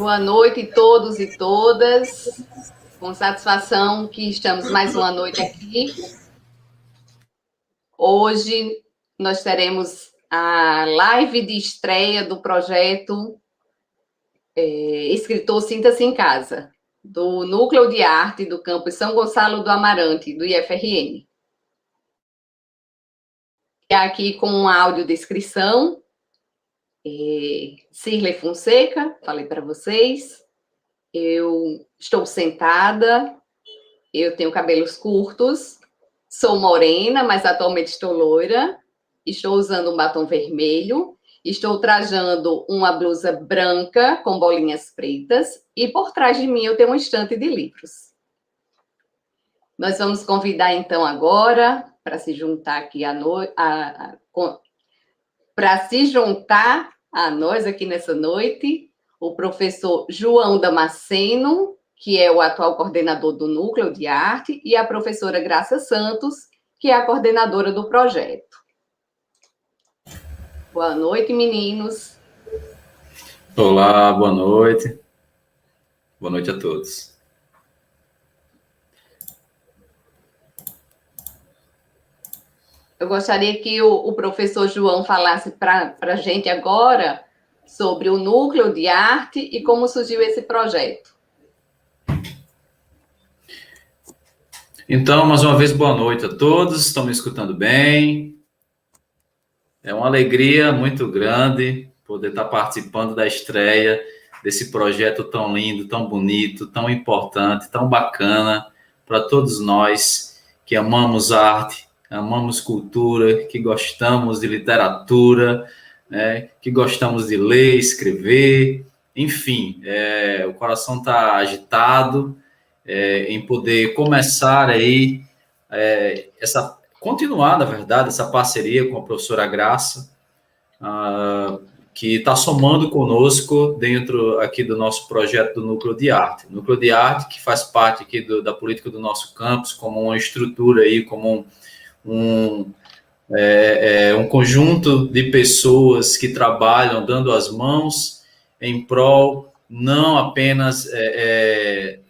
Boa noite a todos e todas. Com satisfação que estamos mais uma noite aqui. Hoje nós teremos a live de estreia do projeto Escritor Sinta-se em Casa, do Núcleo de Arte do campus São Gonçalo do Amarante, do IFRN. Aqui com uma audiodescrição. Cirlei Fonseca, falei para vocês. Eu estou sentada, eu tenho cabelos curtos, sou morena, mas atualmente estou loira, estou usando um batom vermelho, estou trajando uma blusa branca com bolinhas pretas e por trás de mim eu tenho um estante de livros. Nós vamos convidar então agora para se juntar aqui para se juntar a nós aqui nessa noite, o professor João Damasceno, que é o atual coordenador do Núcleo de Arte, e a professora Graça Santos, que é a coordenadora do projeto. Boa noite, meninos. Olá, boa noite. Boa noite a todos. Eu gostaria que o professor João falasse para a gente agora sobre o Núcleo de Arte e como surgiu esse projeto. Então, mais uma vez, boa noite a todos. Estão me escutando bem? É uma alegria muito grande poder estar participando da estreia desse projeto tão lindo, tão bonito, tão importante, tão bacana para todos nós que amamos arte, amamos cultura, que gostamos de literatura, né, que gostamos de ler, escrever, enfim, o coração está agitado em poder começar aí, continuar, na verdade, essa parceria com a professora Graça, que está somando conosco dentro aqui do nosso projeto do Núcleo de Arte. O Núcleo de Arte, que faz parte aqui da política do nosso campus, como uma estrutura aí, como um conjunto de pessoas que trabalham dando as mãos em prol não apenas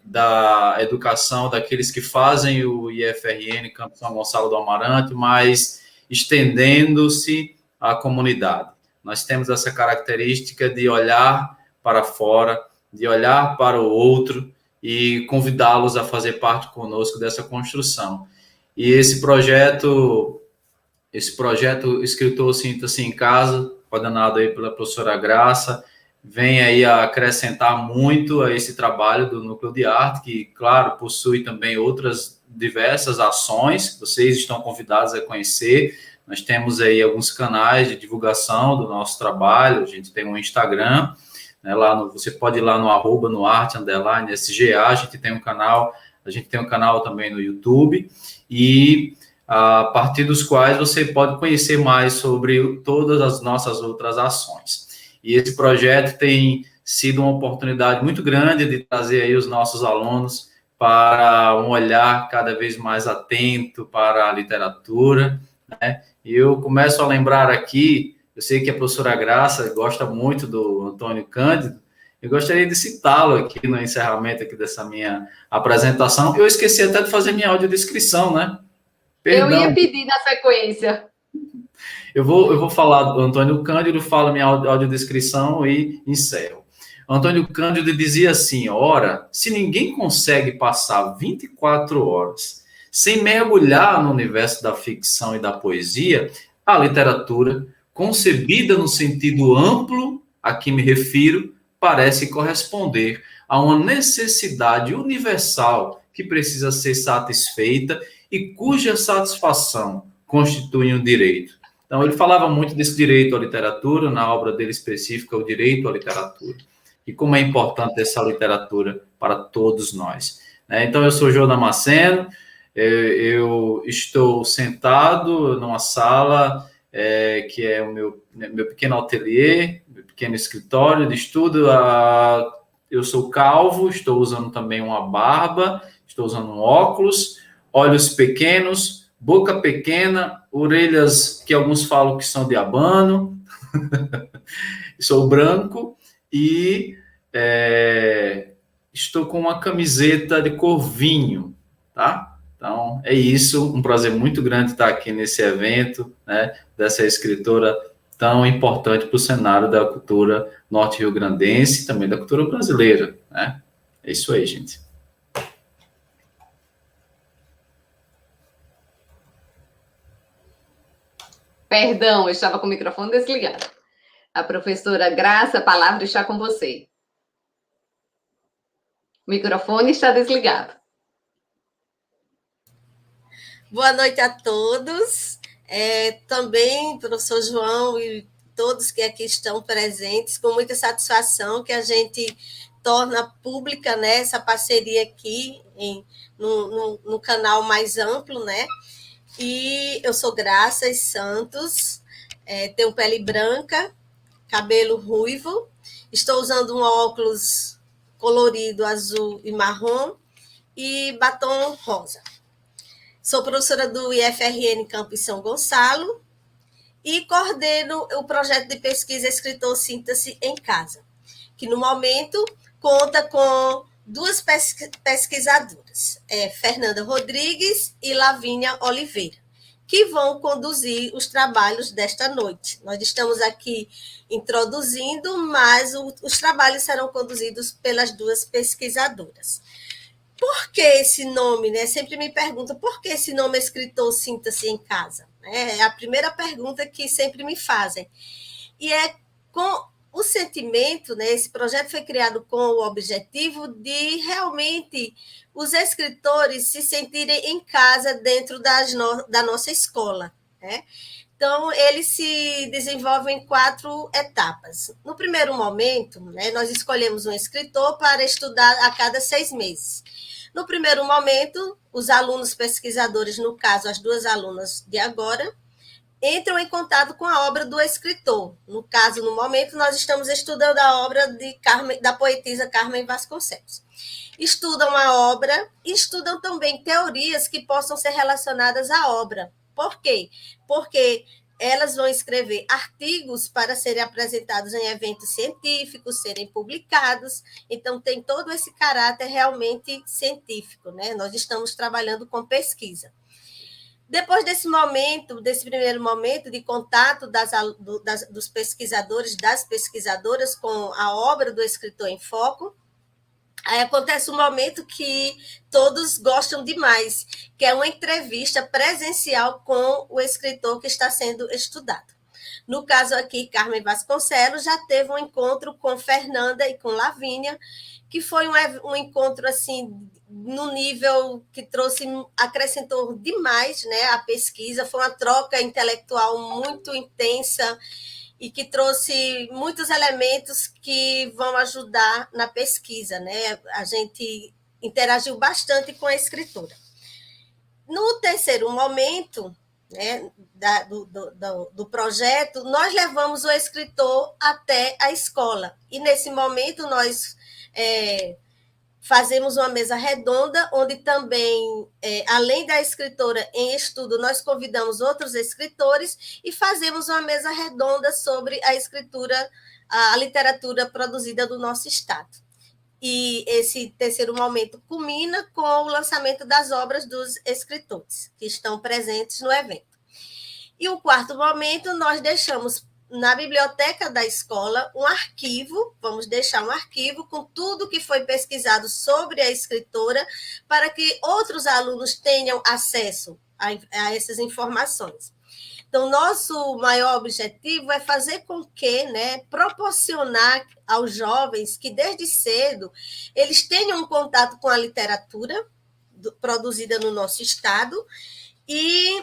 da educação daqueles que fazem o IFRN, Campus São Gonçalo do Amarante, mas estendendo-se à comunidade. Nós temos essa característica de olhar para fora, de olhar para o outro e convidá-los a fazer parte conosco dessa construção. E esse projeto Escritor Sinta-se em Casa, coordenado aí pela professora Graça, vem aí a acrescentar muito a esse trabalho do Núcleo de Arte, que, claro, possui também outras diversas ações que vocês estão convidados a conhecer. Nós temos aí alguns canais de divulgação do nosso trabalho, a gente tem um Instagram, né, você pode ir lá no @noarte_sga, a gente tem um canal também no YouTube, e a partir dos quais você pode conhecer mais sobre todas as nossas outras ações. E esse projeto tem sido uma oportunidade muito grande de trazer aí os nossos alunos para um olhar cada vez mais atento para a literatura, né? E eu começo a lembrar aqui, eu sei que a professora Graça gosta muito do Antônio Cândido, eu gostaria de citá-lo aqui no encerramento aqui dessa minha apresentação. Eu esqueci até de fazer minha audiodescrição, né? Perdão. Eu ia pedir na sequência. Eu vou falar do Antônio Cândido, falo minha audiodescrição e encerro. Antônio Cândido dizia assim: ora, se ninguém consegue passar 24 horas sem mergulhar no universo da ficção e da poesia, a literatura, concebida no sentido amplo a que me refiro, parece corresponder a uma necessidade universal que precisa ser satisfeita e cuja satisfação constitui um direito. Então, ele falava muito desse direito à literatura, na obra dele específica, o direito à literatura, e como é importante essa literatura para todos nós. Então, eu sou João Damasceno, eu estou sentado numa sala que é o meu pequeno ateliê, meu pequeno escritório de estudo. Eu sou calvo, estou usando também uma barba, estou usando um óculos, olhos pequenos, boca pequena, orelhas que alguns falam que são de abano, sou branco e Estou com uma camiseta de cor vinho, tá? Então, é isso. Um prazer muito grande estar aqui nesse evento, né? Dessa escritora tão importante para o cenário da cultura norte-rio-grandense e também da cultura brasileira, né? É isso aí, gente. Perdão, eu estava com o microfone desligado. A professora Graça, a palavra está com você. O microfone está desligado. Boa noite a todos. Também, professor João e todos que aqui estão presentes, com muita satisfação que a gente torna pública, né, essa parceria aqui no canal mais amplo, né? E eu sou Graça Santos, tenho pele branca, cabelo ruivo, estou usando um óculos colorido azul e marrom e batom rosa. Sou professora do IFRN Campus São Gonçalo e coordeno o projeto de pesquisa Escritor Sinta-se em Casa, que no momento conta com duas pesquisadoras, Fernanda Rodrigues e Lavínia Oliveira, que vão conduzir os trabalhos desta noite. Nós estamos aqui introduzindo, mas os trabalhos serão conduzidos pelas duas pesquisadoras. Por que esse nome, né? Sempre me perguntam por que esse nome Escritor Sinta-se em Casa. É a primeira pergunta que sempre me fazem. E é com o sentimento, né? Esse projeto foi criado com o objetivo de realmente os escritores se sentirem em casa dentro da nossa escola, né? Então, ele se desenvolve em 4 etapas. No primeiro momento, né, nós escolhemos um escritor para estudar a cada 6 meses. No primeiro momento, os alunos pesquisadores, no caso, as 2 alunas de agora, entram em contato com a obra do escritor. No caso, no momento, nós estamos estudando a obra da poetisa Carmen Vasconcelos. Estudam a obra e estudam também teorias que possam ser relacionadas à obra. Por quê? Porque elas vão escrever artigos para serem apresentados em eventos científicos, serem publicados. Então, tem todo esse caráter realmente científico, né? Nós estamos trabalhando com pesquisa. Depois desse primeiro momento de contato dos pesquisadores, das pesquisadoras com a obra do escritor em foco, aí acontece um momento que todos gostam demais, que é uma entrevista presencial com o escritor que está sendo estudado. No caso aqui, Carmen Vasconcelos já teve um encontro com Fernanda e com Lavínia, que foi um encontro assim no nível que acrescentou demais, né, a pesquisa. Foi uma troca intelectual muito intensa e que trouxe muitos elementos que vão ajudar na pesquisa, né? A gente interagiu bastante com a escritora. No terceiro momento, né, do projeto, nós levamos o escritor até a escola. E nesse momento nós fazemos uma mesa redonda, onde também, além da escritora em estudo, nós convidamos outros escritores e fazemos uma mesa redonda sobre a escritura, a literatura produzida do nosso estado. E esse terceiro momento culmina com o lançamento das obras dos escritores, que estão presentes no evento. E o quarto momento, nós deixamos na biblioteca da escola um arquivo, vamos deixar um arquivo com tudo que foi pesquisado sobre a escritora, para que outros alunos tenham acesso a essas informações. Então, nosso maior objetivo é fazer com que, né, proporcionar aos jovens que desde cedo eles tenham um contato com a literatura produzida no nosso estado e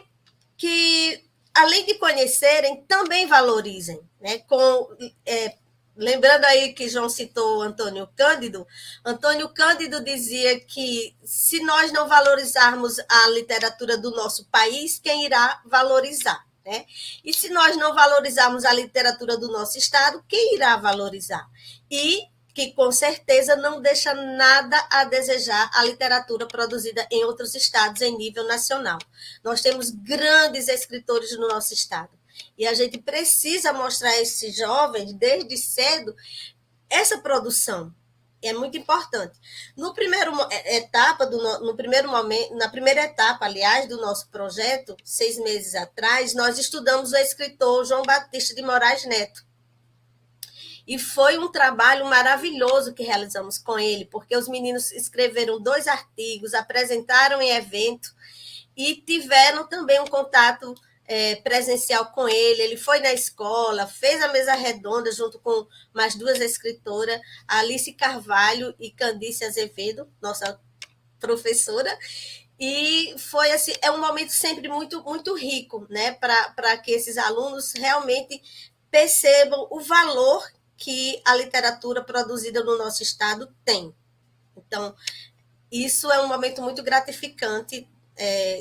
que, além de conhecerem, também valorizem, né? Lembrando aí que João citou Antônio Cândido dizia que se nós não valorizarmos a literatura do nosso país, quem irá valorizar? Né? E se nós não valorizarmos a literatura do nosso estado, quem irá valorizar? E que com certeza não deixa nada a desejar a literatura produzida em outros estados em nível nacional. Nós temos grandes escritores no nosso estado e a gente precisa mostrar a esses jovens, desde cedo, essa produção, É muito importante. No primeiro etapa, no primeiro momento, na primeira etapa, aliás, do nosso projeto, 6 meses atrás, nós estudamos o escritor João Batista de Moraes Neto. E foi um trabalho maravilhoso que realizamos com ele, porque os meninos escreveram 2 artigos, apresentaram em evento e tiveram também um contato presencial com ele. Ele foi na escola, fez a mesa redonda junto com mais 2 escritoras, Alice Carvalho e Candice Azevedo, nossa professora. E foi assim, é um momento sempre muito, muito rico, né, para que esses alunos realmente percebam o valor que a literatura produzida no nosso estado tem. Então, isso é um momento muito gratificante,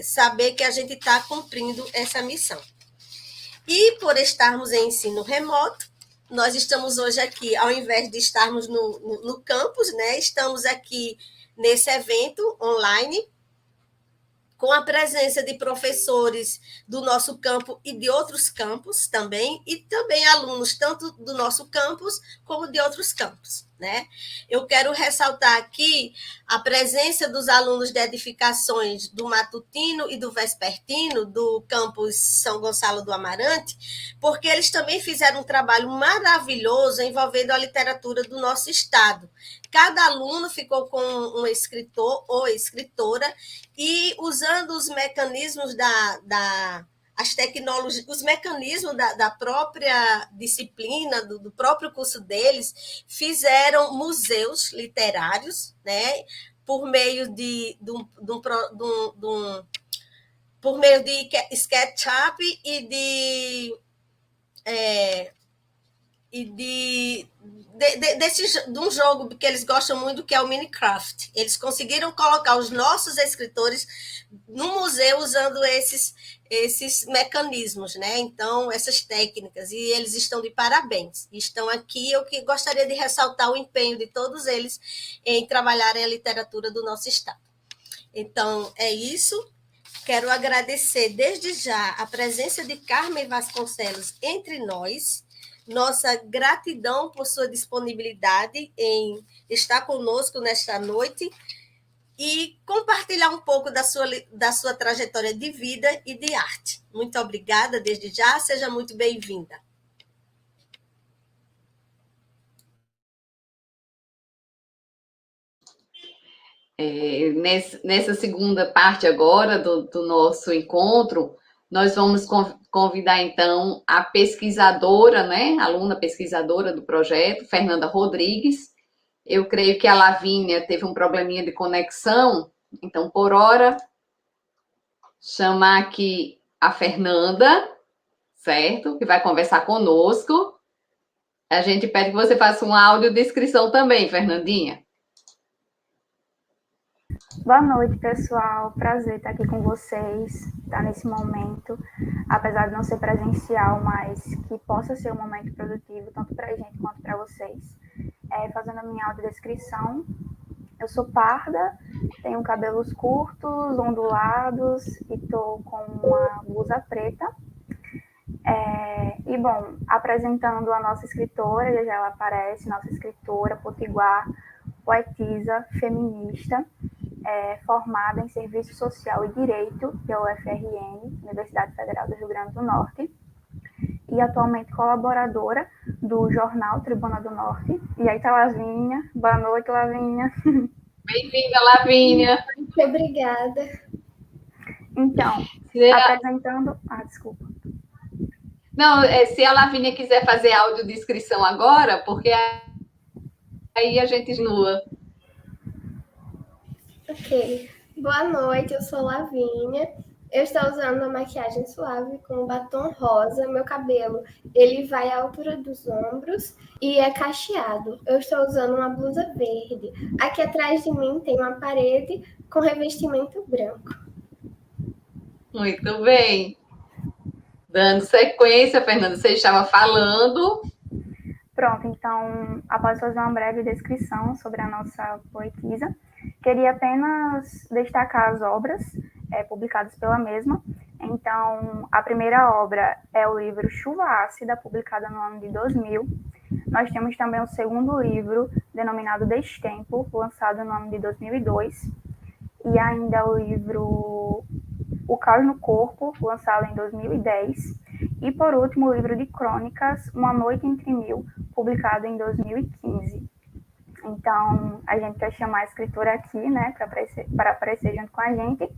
saber que a gente está cumprindo essa missão. E por estarmos em ensino remoto, nós estamos hoje aqui, ao invés de estarmos no campus, né, estamos aqui nesse evento online, com a presença de professores do nosso campo e de outros campos também, e também alunos tanto do nosso campus como de outros campos, né? Eu quero ressaltar aqui a presença dos alunos de edificações do Matutino e do Vespertino, do campus São Gonçalo do Amarante, porque eles também fizeram um trabalho maravilhoso envolvendo a literatura do nosso estado. Cada aluno ficou com um escritor ou escritora e usando os mecanismos as tecnologias, os mecanismos da própria disciplina, do próprio curso deles, fizeram museus literários, né, por meio por meio de SketchUp de um jogo que eles gostam muito, que é o Minecraft. Eles conseguiram colocar os nossos escritores no museu usando esses mecanismos, né? Então, essas técnicas, e eles estão de parabéns. Estão aqui, eu que gostaria de ressaltar o empenho de todos eles em trabalharem a literatura do nosso estado. Então, é isso. Quero agradecer desde já a presença de Carmen Vasconcelos entre nós, nossa gratidão por sua disponibilidade em estar conosco nesta noite e compartilhar um pouco da sua trajetória de vida e de arte. Muito obrigada desde já, seja muito bem-vinda. Nessa segunda parte agora do nosso encontro, nós vamos convidar, então, a pesquisadora, né, aluna pesquisadora do projeto, Fernanda Rodrigues. Eu creio que a Lavínia teve um probleminha de conexão, então, por hora, chamar aqui a Fernanda, certo? Que vai conversar conosco. A gente pede que você faça uma audiodescrição também, Fernandinha. Boa noite, pessoal. Prazer estar aqui com vocês, estar nesse momento, apesar de não ser presencial, mas que possa ser um momento produtivo, tanto para a gente quanto para vocês. Fazendo a minha audiodescrição, eu sou parda, tenho cabelos curtos, ondulados e estou com uma blusa preta. E, bom, apresentando a nossa escritora, já ela aparece, nossa escritora potiguar, poetisa, feminista, formada em Serviço Social e Direito pela UFRN, Universidade Federal do Rio Grande do Norte, e atualmente colaboradora do jornal Tribuna do Norte. E aí está Lavínia. Boa noite, Lavínia. Bem-vinda, Lavínia. Muito obrigada. Então, apresentando... desculpa. Não, se a Lavínia quiser fazer audiodescrição agora, porque aí a gente continua. Ok. Boa noite, eu sou Lavínia. Eu estou usando uma maquiagem suave com batom rosa. Meu cabelo, ele vai à altura dos ombros e é cacheado. Eu estou usando uma blusa verde. Aqui atrás de mim tem uma parede com revestimento branco. Muito bem. Dando sequência, Fernanda, você estava falando. Pronto, então, após fazer uma breve descrição sobre a nossa poetisa, queria apenas destacar as obras publicadas pela mesma. Então, a primeira obra é o livro Chuva Ácida, publicada no ano de 2000. Nós temos também o segundo livro, denominado Destempo, lançado no ano de 2002, e ainda o livro O Caos no Corpo, lançado em 2010, e por último o livro de crônicas Uma Noite entre Mil, publicado em 2015. Então, a gente quer chamar a escritora aqui, né, para aparecer junto com a gente,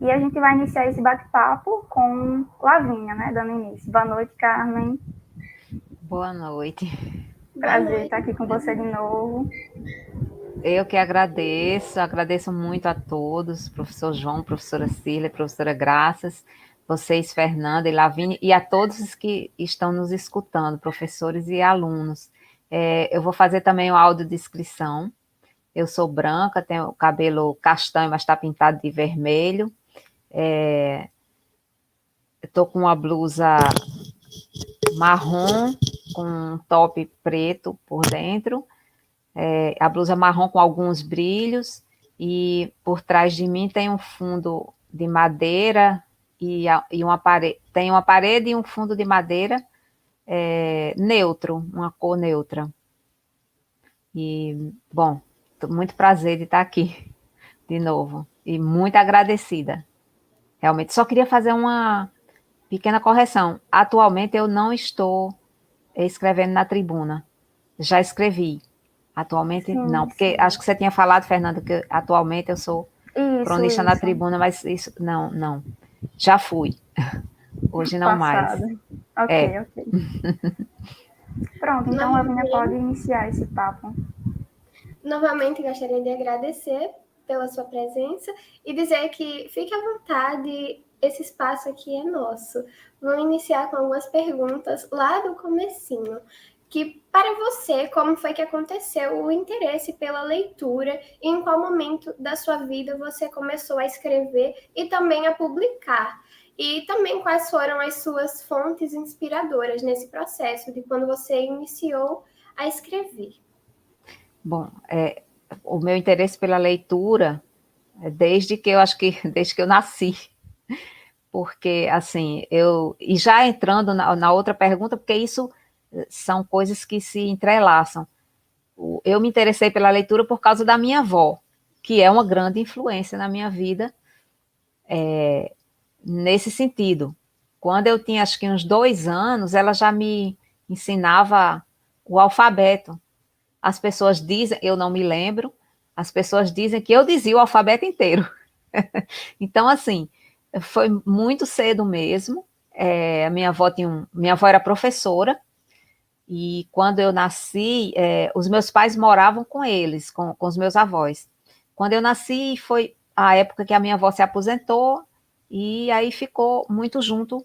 e a gente vai iniciar esse bate-papo com Lavínia, né, dando início. Boa noite, Carmen. Boa noite. Prazer estar aqui com você de novo. Eu que agradeço muito a todos, professor João, professora Cília, professora Graças, vocês, Fernanda e Lavínia, e a todos que estão nos escutando, professores e alunos. Eu vou fazer também o audiodescrição. Eu sou branca, tenho o cabelo castanho, mas está pintado de vermelho. Estou com uma blusa marrom, com um top preto por dentro. A blusa marrom com alguns brilhos, e por trás de mim tem um fundo de madeira e uma parede. Tem uma parede e um fundo de madeira neutro, uma cor neutra. E, bom, muito prazer de estar aqui de novo, e muito agradecida. Realmente, só queria fazer uma pequena correção. Atualmente eu não estou escrevendo na tribuna. Já escrevi. Atualmente não, porque acho que você tinha falado, Fernanda, que atualmente eu sou cronista na tribuna, mas isso, não. Já fui. Hoje não mais. Ok. Pronto, então a Lavínia pode iniciar esse papo. Novamente, gostaria de agradecer pela sua presença e dizer que fique à vontade, esse espaço aqui é nosso. Vamos iniciar com algumas perguntas lá do comecinho. Que para você, como foi que aconteceu o interesse pela leitura e em qual momento da sua vida você começou a escrever e também a publicar? E também quais foram as suas fontes inspiradoras nesse processo de quando você iniciou a escrever? Bom, o meu interesse pela leitura desde que eu nasci. Porque, assim, e já entrando na outra pergunta, porque isso são coisas que se entrelaçam. Eu me interessei pela leitura por causa da minha avó, que é uma grande influência na minha vida, nesse sentido. Quando eu tinha, acho que uns 2 anos, ela já me ensinava o alfabeto. As pessoas dizem, eu não me lembro, as pessoas dizem que eu dizia o alfabeto inteiro. Então, assim, foi muito cedo mesmo. Minha avó era professora, e quando eu nasci, os meus pais moravam com eles, com os meus avós. Quando eu nasci, foi a época que a minha avó se aposentou, e aí ficou muito junto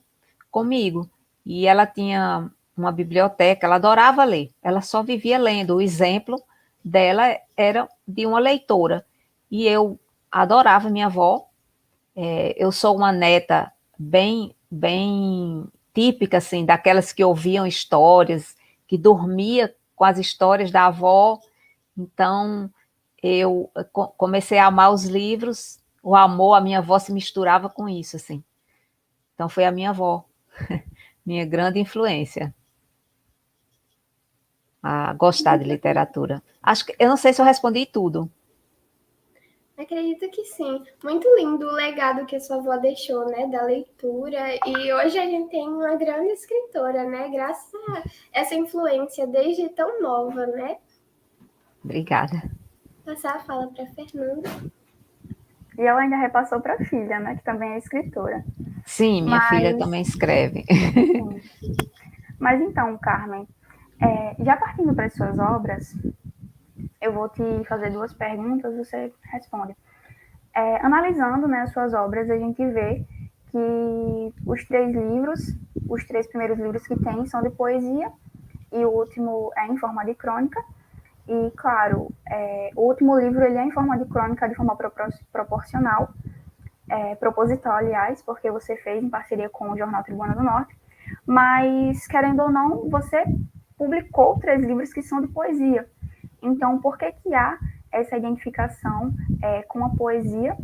comigo. E ela tinha uma biblioteca, ela adorava ler, ela só vivia lendo. O exemplo dela era de uma leitora. E eu adorava minha avó. Eu sou uma neta bem típica, assim, daquelas que ouviam histórias, que dormia com as histórias da avó. Então, eu comecei a amar os livros, o amor à minha avó se misturava com isso, assim. Então, foi a minha avó, minha grande influência a gostar de literatura. Eu não sei se eu respondi tudo. Acredito que sim. Muito lindo o legado que a sua avó deixou, né, da leitura. E hoje a gente tem uma grande escritora, né, graças a essa influência desde tão nova, né? Obrigada. Passar a fala para a Fernanda. E ela ainda repassou para a filha, né, que também é escritora. Sim, minha filha também escreve. Sim. Mas então, Carmen, já partindo para as suas obras, eu vou te fazer 2 perguntas, você responde. Analisando, né, as suas obras, a gente vê que os 3 primeiros livros que tem são de poesia, e o último é em forma de crônica. E, claro, o último livro ele é em forma de crônica, de forma proporcional, proposital, aliás, porque você fez em parceria com o Jornal Tribuna do Norte. Mas, querendo ou não, você publicou 3 livros que são de poesia. Então, por que há essa identificação com a poesia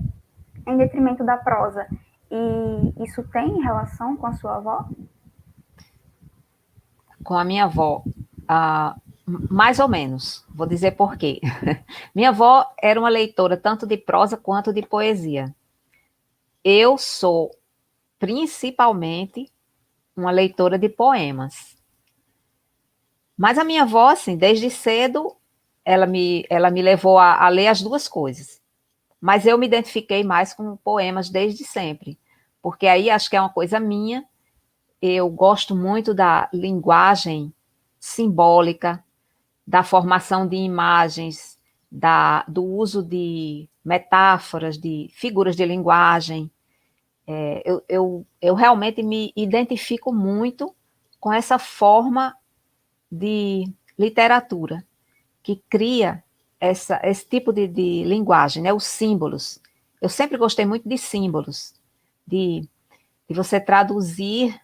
em detrimento da prosa? E isso tem relação com a sua avó? Com a minha avó. Mais ou menos, vou dizer por quê. Minha avó era uma leitora tanto de prosa quanto de poesia. Eu sou principalmente uma leitora de poemas. Mas a minha avó, assim, desde cedo, ela me levou a ler as duas coisas. Mas eu me identifiquei mais com poemas desde sempre, porque aí acho que é uma coisa minha. Eu gosto muito da linguagem simbólica, da formação de imagens, do uso de metáforas, de figuras de linguagem. Eu realmente me identifico muito com essa forma de literatura que cria esse tipo de linguagem, né? Os símbolos. Eu sempre gostei muito de símbolos, de você traduzir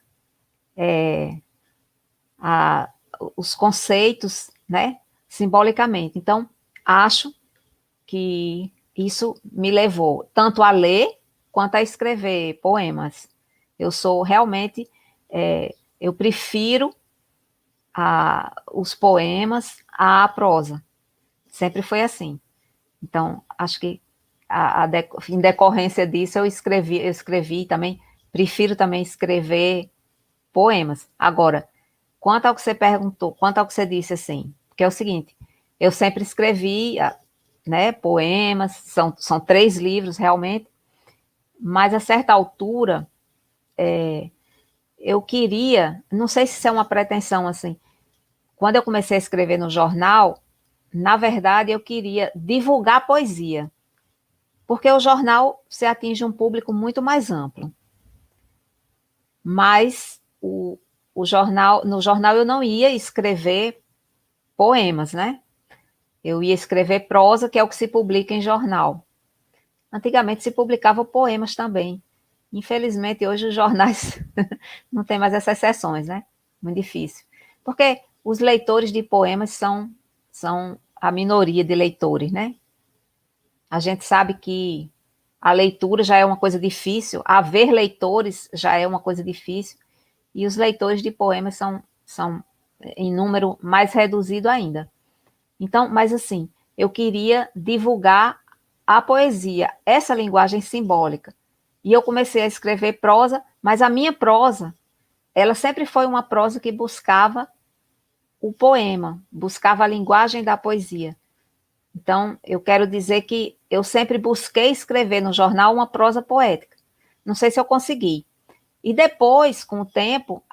os conceitos, né? Simbolicamente. Então, acho que isso me levou tanto a ler quanto a escrever poemas. Eu sou realmente, eu prefiro os poemas à prosa. Sempre foi assim. Então, acho que em decorrência disso, eu escrevi também, prefiro também escrever poemas. Agora, quanto ao que você perguntou, quanto ao que você disse assim, porque é o seguinte, eu sempre escrevi, né, poemas, são 3 livros realmente, mas a certa altura, eu queria, não sei se isso é uma pretensão assim, quando eu comecei a escrever no jornal, na verdade eu queria divulgar poesia, porque o jornal se atinge um público muito mais amplo. Mas no jornal eu não ia escrever poemas, né? Eu ia escrever prosa, que é o que se publica em jornal. Antigamente se publicava poemas também. Infelizmente, hoje os jornais não tem mais essas sessões, né? Muito difícil. Porque os leitores de poemas são a minoria de leitores, né? A gente sabe que a leitura já é uma coisa difícil, haver leitores já é uma coisa difícil, e os leitores de poemas são em número mais reduzido ainda. Então, mas assim, eu queria divulgar a poesia, essa linguagem simbólica. E eu comecei a escrever prosa, mas a minha prosa, ela sempre foi uma prosa que buscava o poema, buscava a linguagem da poesia. Então, eu quero dizer que eu sempre busquei escrever no jornal uma prosa poética. Não sei se eu consegui. E depois, com o tempo,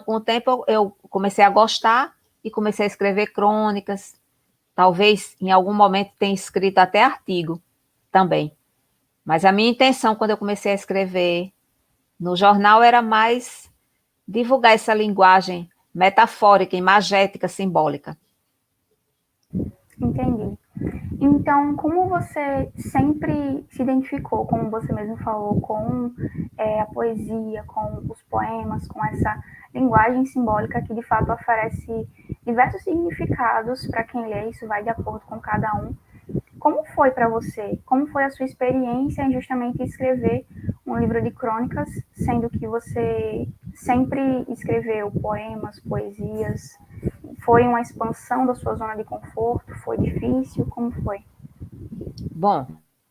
com o tempo eu comecei a gostar e comecei a escrever crônicas. Talvez em algum momento tenha escrito até artigo também. Mas a minha intenção, quando eu comecei a escrever no jornal, era mais divulgar essa linguagem metafórica, imagética, simbólica. Entendi. Então, como você sempre se identificou, como você mesmo falou, com a poesia, com os poemas, com essa linguagem simbólica que de fato oferece diversos significados para quem lê, isso vai de acordo com cada um. Como foi para você? Como foi a sua experiência em justamente escrever um livro de crônicas, sendo que você sempre escreveu poemas, poesias? Foi uma expansão da sua zona de conforto? Foi difícil? Como foi? Bom,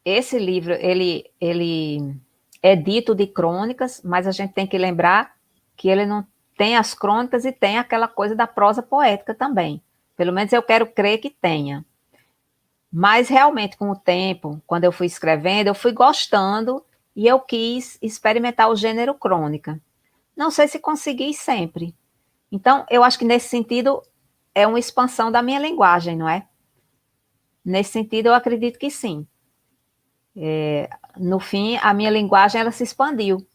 esse livro, ele é dito de crônicas, mas a gente tem que lembrar que ele não tem as crônicas e tem aquela coisa da prosa poética também. Pelo menos eu quero crer que tenha. Mas realmente, com o tempo, quando eu fui escrevendo, eu fui gostando e eu quis experimentar o gênero crônica. Não sei se consegui sempre. Então, eu acho que nesse sentido é uma expansão da minha linguagem, não é? Nesse sentido, eu acredito que sim. No fim, a minha linguagem ela se expandiu.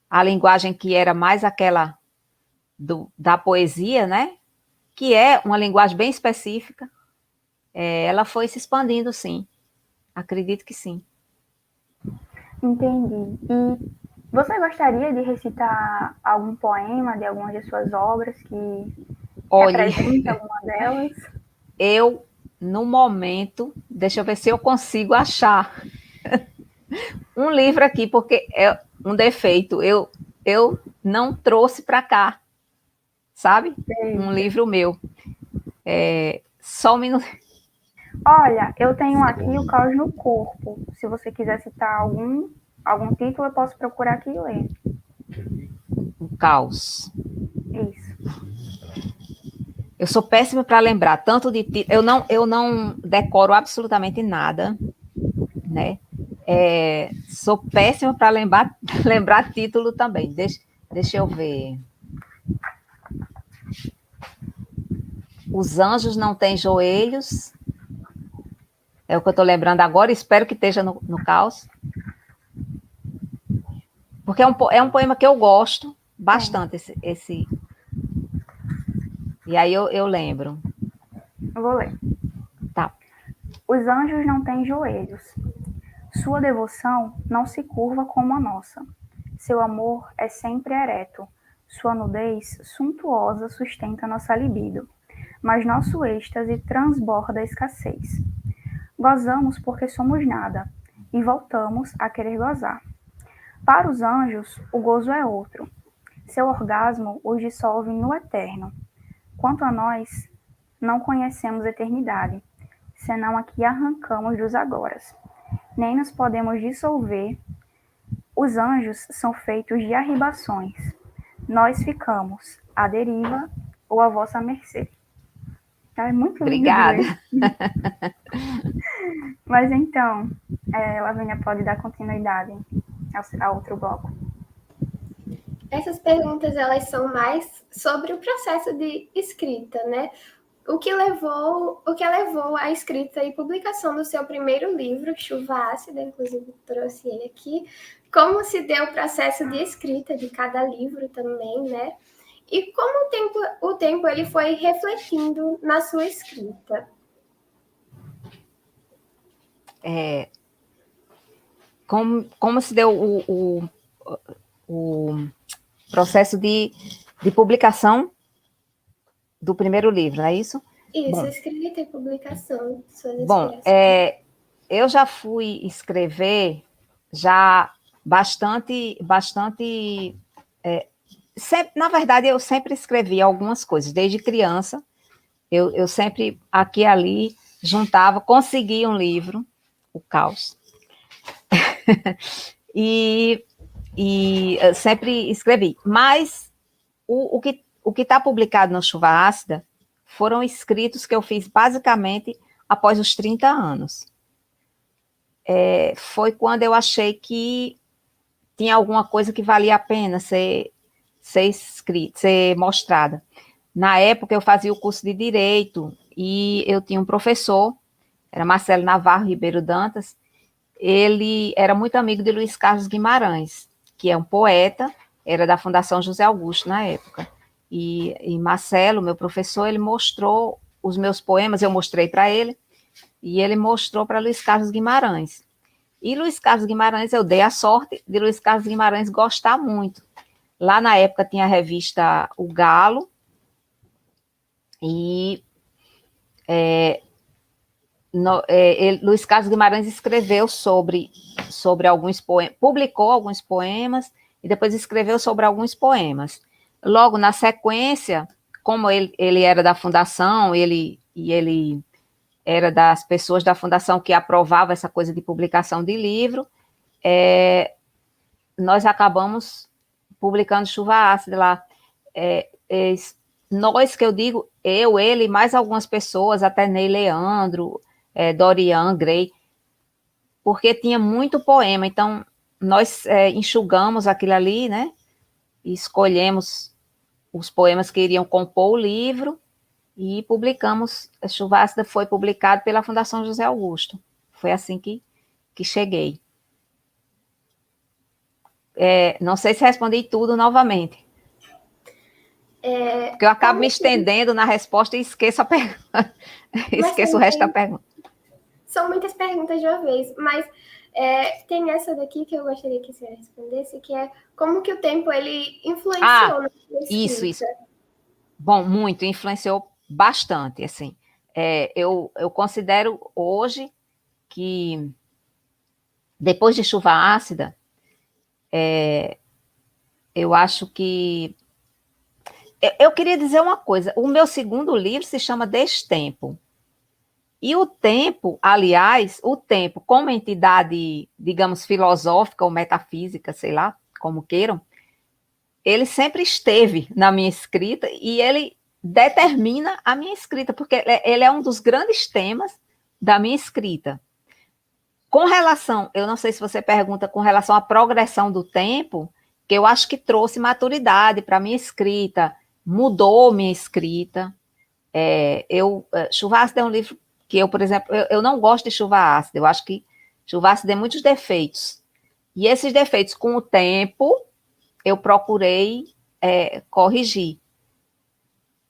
A linguagem que era mais aquela da poesia, né? Que é uma linguagem bem específica, ela foi se expandindo, sim. Acredito que sim. Entendi. E você gostaria de recitar algum poema de alguma de suas obras que represente alguma delas? Eu, no momento, deixa eu ver se eu consigo achar um livro aqui, porque é um defeito. Eu não trouxe para cá, sabe? Um livro meu. Só um minuto. Olha, eu tenho aqui o Caos no Corpo. Se você quiser citar algum título, eu posso procurar aqui e ler. O Caos. Isso. Eu sou péssima para lembrar tanto de título. Eu não decoro absolutamente nada, né? Sou péssima para lembrar título também. Deixa eu ver. Os anjos não têm joelhos. É o que eu estou lembrando agora. Espero que esteja no Caos. Porque é um poema que eu gosto bastante. Esse. E aí eu lembro. Eu vou ler. Tá. Os anjos não têm joelhos. Sua devoção não se curva como a nossa. Seu amor é sempre ereto. Sua nudez suntuosa sustenta nossa libido. Mas nosso êxtase transborda a escassez. Gozamos porque somos nada, e voltamos a querer gozar. Para os anjos, o gozo é outro. Seu orgasmo os dissolve no eterno. Quanto a nós, não conhecemos eternidade, senão a que arrancamos dos agoras. Nem nos podemos dissolver. Os anjos são feitos de arribações. Nós ficamos à deriva ou à vossa mercê. É muito lindo. Obrigada. Mas então, Lavínia pode dar continuidade ao outro bloco. Essas perguntas, elas são mais sobre o processo de escrita, né? O que levou à escrita e publicação do seu primeiro livro, Chuva Ácida, inclusive trouxe ele aqui. Como se deu o processo de escrita de cada livro também, né? E como o tempo ele foi refletindo na sua escrita. Como se deu o processo de publicação do primeiro livro, não é isso? Isso, escrita e publicação. Bom, eu já fui escrever já bastante sempre, na verdade, eu sempre escrevi algumas coisas, desde criança, eu sempre, aqui e ali, juntava, conseguia um livro, O Caos, e eu sempre escrevi, mas o que está publicado no Chuva Ácida foram escritos que eu fiz basicamente após os 30 anos. Foi quando eu achei que tinha alguma coisa que valia a pena ser escrita, ser mostrada. Na época, eu fazia o curso de Direito e eu tinha um professor, era Marcelo Navarro Ribeiro Dantas, ele era muito amigo de Luiz Carlos Guimarães, que é um poeta, era da Fundação José Augusto na época. E Marcelo, meu professor, ele mostrou os meus poemas, eu mostrei para ele, e ele mostrou para Luiz Carlos Guimarães. E Luiz Carlos Guimarães, eu dei a sorte de Luiz Carlos Guimarães gostar muito. Lá na época tinha a revista O Galo, e Luiz Carlos Guimarães escreveu sobre alguns poemas, publicou alguns poemas, e depois escreveu sobre alguns poemas. Logo na sequência, como ele era da fundação, ele era das pessoas da fundação que aprovavam essa coisa de publicação de livro, nós acabamos publicando Chuva Ácida lá. Nós, que eu digo, eu, ele, mais algumas pessoas, até Ney Leandro, Dorian Gray, porque tinha muito poema, então nós enxugamos aquilo ali, né, e escolhemos os poemas que iriam compor o livro, e publicamos. Chuva Ácida foi publicado pela Fundação José Augusto. Foi assim que cheguei. Não sei se respondi tudo novamente. Porque eu acabo me estendendo na resposta e esqueço a pergunta. Esqueço o resto da pergunta. São muitas perguntas de uma vez, mas tem essa daqui que eu gostaria que você respondesse, que é como que o tempo ele influenciou na sua escrita. Isso. Bom, muito, influenciou bastante, assim. Eu considero hoje que, depois de Chuva Ácida, eu acho que Eu queria dizer uma coisa. O meu segundo livro se chama Destempo. E o tempo, aliás, o tempo como entidade, digamos, filosófica ou metafísica, sei lá, como queiram, ele sempre esteve na minha escrita e ele determina a minha escrita, porque ele é um dos grandes temas da minha escrita. Com relação, eu não sei se você pergunta com relação à progressão do tempo, que eu acho que trouxe maturidade para a minha escrita, mudou minha escrita. Chuva Ácida é um livro que eu, por exemplo, eu não gosto de Chuva Ácida, eu acho que Chuva Ácida tem muitos defeitos. E esses defeitos, com o tempo, eu procurei corrigir.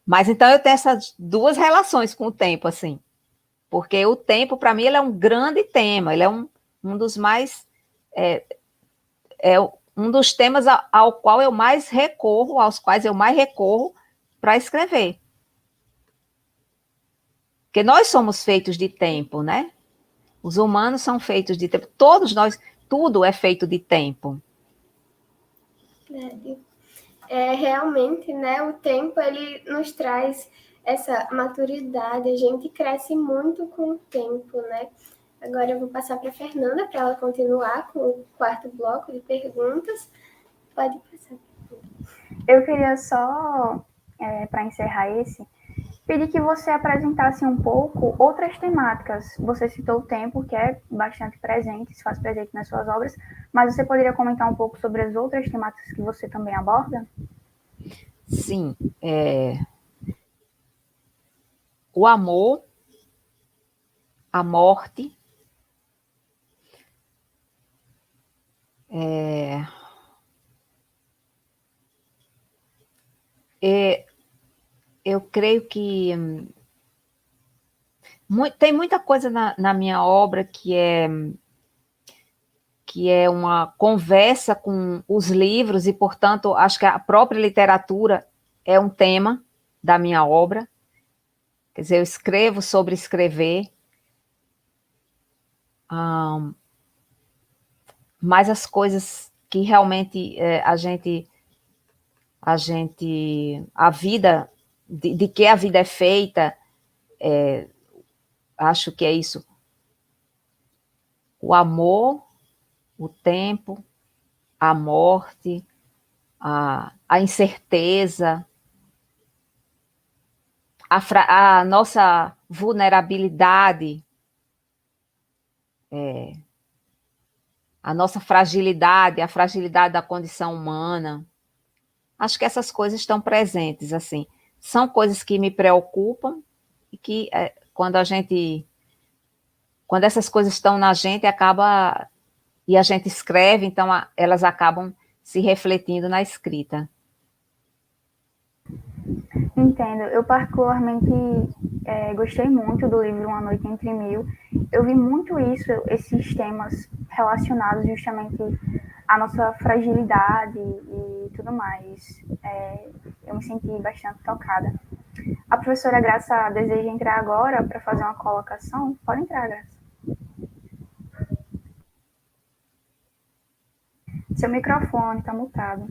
Mas então eu tenho essas duas relações com o tempo, assim. Porque o tempo, para mim, ele é um grande tema, ele é um dos mais... um dos temas ao qual eu mais recorro, aos quais eu mais recorro para escrever. Porque nós somos feitos de tempo, né? Os humanos são feitos de tempo. Todos nós, tudo é feito de tempo. Realmente, né? O tempo, ele nos traz essa maturidade. A gente cresce muito com o tempo, né? Agora eu vou passar para a Fernanda para ela continuar com o quarto bloco de perguntas. Pode passar. Eu queria só, para encerrar pedir que você apresentasse um pouco outras temáticas. Você citou o tempo, que é bastante presente, se faz presente nas suas obras, mas você poderia comentar um pouco sobre as outras temáticas que você também aborda? Sim. O amor, a morte, eu creio que tem muita coisa na minha obra que é uma conversa com os livros e, portanto, acho que a própria literatura é um tema da minha obra. Quer dizer, eu escrevo sobre escrever, mas as coisas que realmente a vida, de que a vida é feita, acho que é isso. O amor, o tempo, a morte, a incerteza, a nossa vulnerabilidade, a nossa fragilidade, a fragilidade da condição humana. Acho que essas coisas estão presentes, assim. São coisas que me preocupam e que quando essas coisas estão na gente, e a gente escreve, então elas acabam se refletindo na escrita. Entendo. Eu particularmente gostei muito do livro Uma Noite Entre Mil. Eu vi muito esses temas relacionados justamente à nossa fragilidade e tudo mais. Eu me senti bastante tocada. A professora Graça deseja entrar agora para fazer uma colocação? Pode entrar, Graça. Seu microfone está mutado.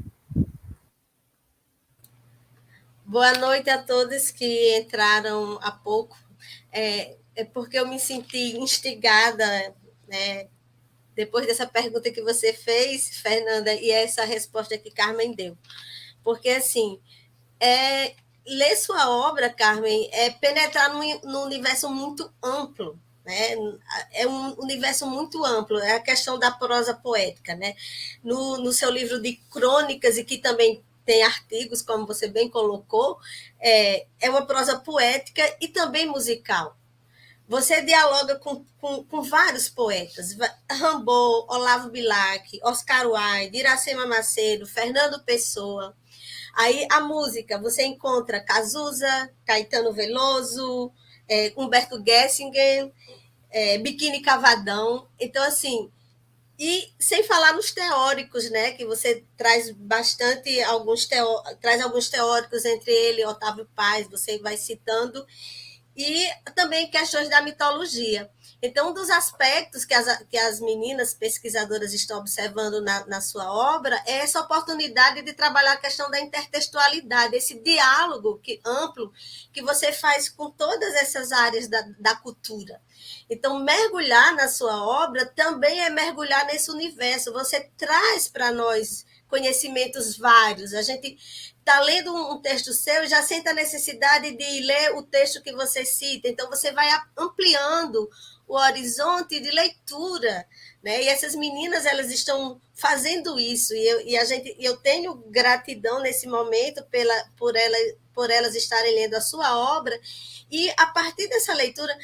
Boa noite a todos que entraram há pouco. Porque eu me senti instigada, né, depois dessa pergunta que você fez, Fernanda, e essa resposta que Carmen deu. Porque, assim, ler sua obra, Carmen, é penetrar num universo muito amplo, né? É um universo muito amplo, é a questão da prosa poética, né? No seu livro de crônicas, e que também tem artigos, como você bem colocou, é uma prosa poética e também musical. Você dialoga com vários poetas, Rimbaud, Olavo Bilac, Oscar Wilde, Iracema Macedo, Fernando Pessoa. Aí a música, você encontra Cazuza, Caetano Veloso, Humberto Gessinger, Biquíni Cavadão. Então, assim, e sem falar nos teóricos, né, que você traz traz alguns teóricos, entre ele Otávio Paz, você vai citando. e também questões da mitologia. Então, um dos aspectos que as meninas pesquisadoras estão observando na sua obra é essa oportunidade de trabalhar a questão da intertextualidade, esse diálogo amplo que você faz com todas essas áreas da cultura. Então, mergulhar na sua obra também é mergulhar nesse universo. Você traz para nós conhecimentos vários. A gente está lendo um texto seu e já sente a necessidade de ler o texto que você cita. Então, você vai ampliando o horizonte de leitura, né? E essas meninas, elas estão fazendo isso, eu tenho gratidão nesse momento por elas estarem lendo a sua obra, e a partir dessa leitura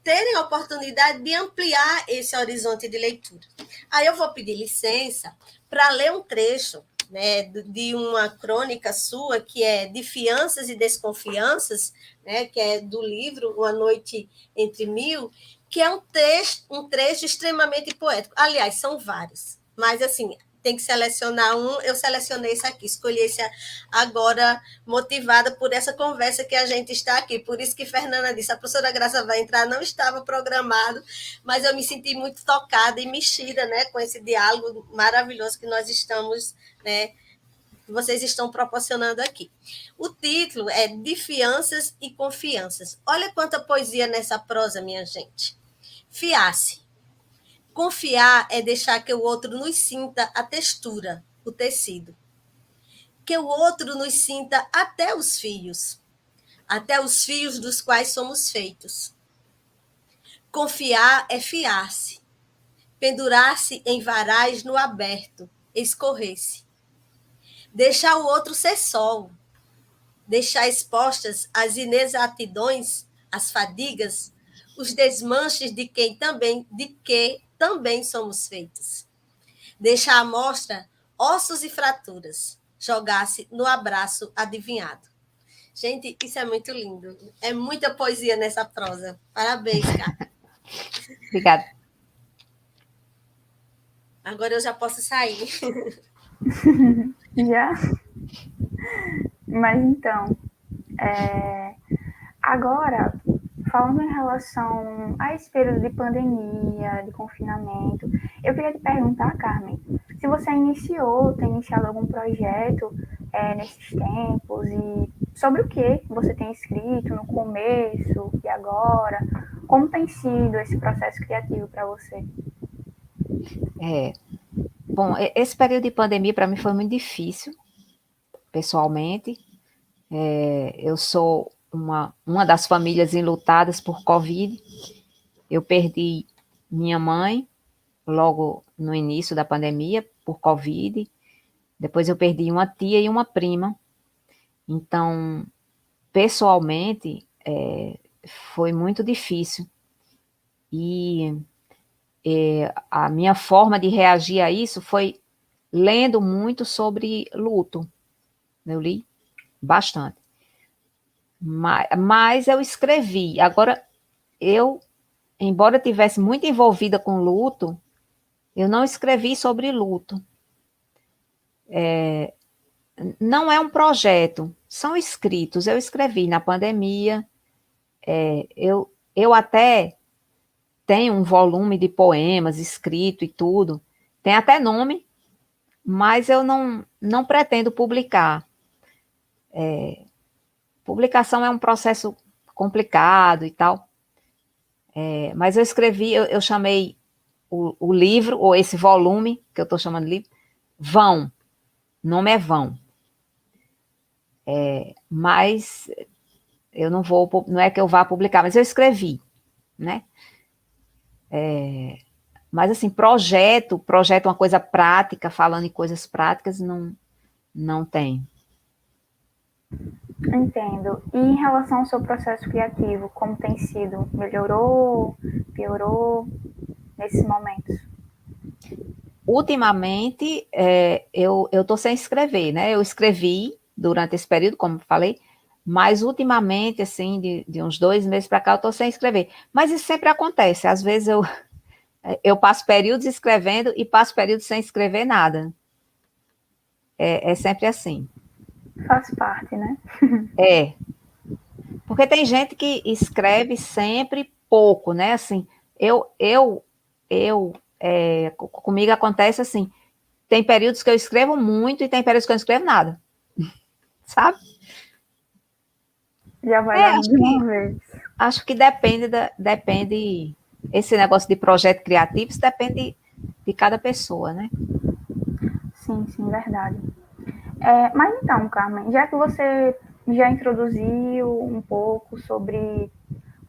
terem a oportunidade de ampliar esse horizonte de leitura. Aí eu vou pedir licença para ler um trecho, né, de uma crônica sua, que é de Fianças e Desconfianças, né, que é do livro Uma Noite Entre Mil, que é um trecho extremamente poético. Aliás, são vários, mas assim, tem que selecionar um. Eu selecionei esse aqui, escolhi esse agora, motivada por essa conversa que a gente está aqui. Por isso que Fernanda disse, a professora Graça vai entrar, não estava programado, mas eu me senti muito tocada e mexida, né, com esse diálogo maravilhoso que nós estamos, né, que vocês estão proporcionando aqui. O título é De Fianças e Confianças. Olha quanta poesia nessa prosa, minha gente. Fiar-se. Confiar é deixar que o outro nos sinta a textura, o tecido. Que o outro nos sinta até os fios dos quais somos feitos. Confiar é fiar-se. Pendurar-se em varais no aberto, escorrer-se. Deixar o outro ser sol. Deixar expostas as inexatidões, as fadigas, os desmanches de que também somos feitos. Deixar à mostra ossos e fraturas, jogar-se no abraço adivinhado. Gente, isso é muito lindo. É muita poesia nessa prosa. Parabéns, cara. Obrigada. Agora eu já posso sair. Já? Mas então, agora, falando em relação a esse período de pandemia, de confinamento, eu queria te perguntar, Carmen, se você tem iniciado algum projeto nesses tempos, e sobre o que você tem escrito no começo e agora, como tem sido esse processo criativo para você? Bom, esse período de pandemia para mim foi muito difícil, pessoalmente. Eu sou uma das famílias enlutadas por Covid. Eu perdi minha mãe logo no início da pandemia por Covid. Depois eu perdi uma tia e uma prima. Então, pessoalmente, foi muito difícil. E a minha forma de reagir a isso foi lendo muito sobre luto. Eu li bastante. Mas eu escrevi. Agora, embora eu tivesse muito envolvida com luto, eu não escrevi sobre luto. Não é um projeto, são escritos. Eu escrevi na pandemia. Eu até tenho um volume de poemas escrito e tudo. Tem até nome, mas eu não pretendo publicar. Publicação é um processo complicado e tal. Mas eu escrevi, eu chamei o livro, ou esse volume, que eu estou chamando de livro, Vão. O nome é Vão. Mas eu não é que eu vá publicar, mas eu escrevi, né? Mas assim, projeto é uma coisa prática, falando em coisas práticas, não tem. Entendo. E em relação ao seu processo criativo, como tem sido? Melhorou? Piorou nesses momentos? Ultimamente, eu estou sem escrever, né? Eu escrevi durante esse período, como falei, mas ultimamente, assim, de uns 2 meses para cá, eu estou sem escrever. Mas isso sempre acontece. Às vezes eu passo períodos escrevendo e passo períodos sem escrever nada. É sempre assim. Faz parte, né? Porque tem gente que escreve sempre pouco, né? Assim, comigo acontece assim, tem períodos que eu escrevo muito e tem períodos que eu não escrevo nada, sabe? Já vai dar de uma vez. Acho que depende, esse negócio de projeto criativo, isso depende de cada pessoa, né? Sim, verdade. Mas então, Carmen, já que você já introduziu um pouco sobre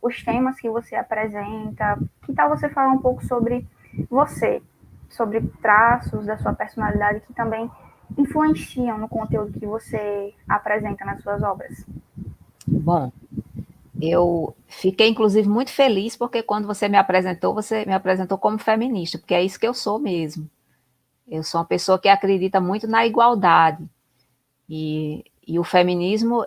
os temas que você apresenta, que tal você falar um pouco sobre você, sobre traços da sua personalidade que também influenciam no conteúdo que você apresenta nas suas obras? Bom, eu fiquei, inclusive, muito feliz porque quando você me apresentou como feminista, porque é isso que eu sou mesmo. Eu sou uma pessoa que acredita muito na igualdade. E o feminismo,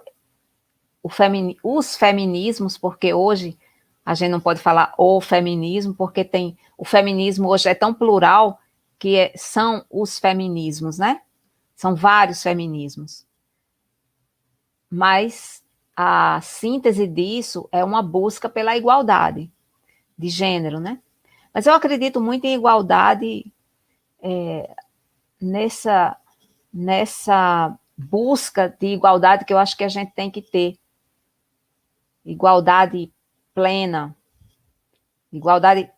os feminismos, porque hoje a gente não pode falar o feminismo, porque o feminismo hoje é tão plural que são os feminismos, né? São vários feminismos. Mas a síntese disso é uma busca pela igualdade de gênero, né? Mas eu acredito muito em igualdade nessa busca de igualdade que eu acho que a gente tem que ter. Igualdade plena, igualdade,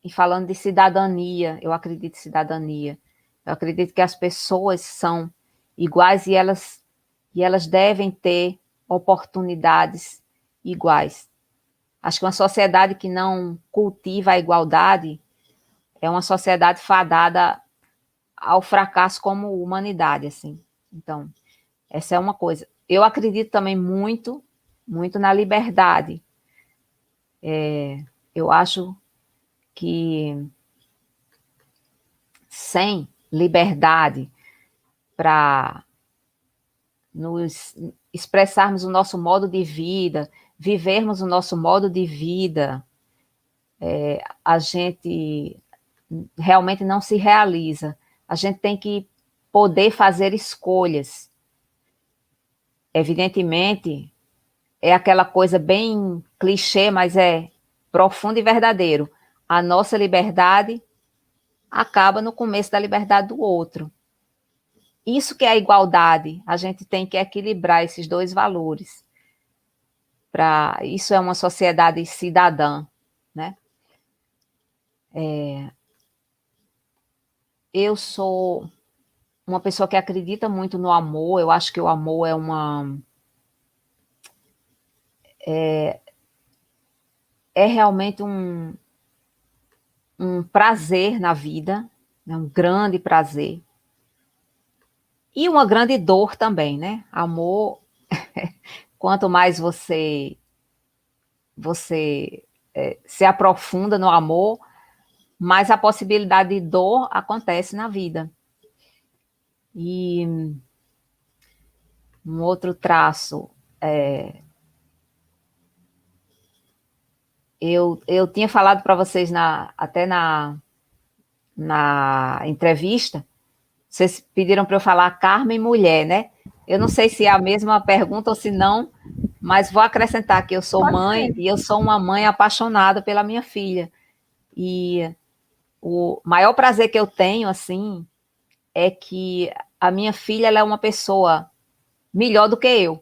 e falando de cidadania, eu acredito em cidadania. Eu acredito que as pessoas são iguais e elas devem ter oportunidades iguais. Acho que uma sociedade que não cultiva a igualdade é uma sociedade fadada ao fracasso como humanidade, assim. Então, essa é uma coisa. Eu acredito também muito na liberdade. Eu acho que sem liberdade para nos expressarmos o nosso modo de vida, vivermos o nosso modo de vida, a gente realmente não se realiza. A gente tem que poder fazer escolhas. Evidentemente, é aquela coisa bem clichê, mas é profundo e verdadeiro. A nossa liberdade acaba no começo da liberdade do outro. Isso que é a igualdade, a gente tem que equilibrar esses dois valores. Isso é uma sociedade cidadã, né? Eu sou uma pessoa que acredita muito no amor, eu acho que o amor é realmente um prazer na vida, né? Um grande prazer. E uma grande dor também, né? Amor, quanto mais você se aprofunda no amor, mais a possibilidade de dor acontece na vida. E um outro traço, eu tinha falado para vocês até na entrevista, vocês pediram para eu falar Carmen mulher, né? Eu não sei se é a mesma pergunta ou se não, mas vou acrescentar que eu sou mãe e eu sou uma mãe apaixonada pela minha filha. E o maior prazer que eu tenho, assim, é que a minha filha ela é uma pessoa melhor do que eu.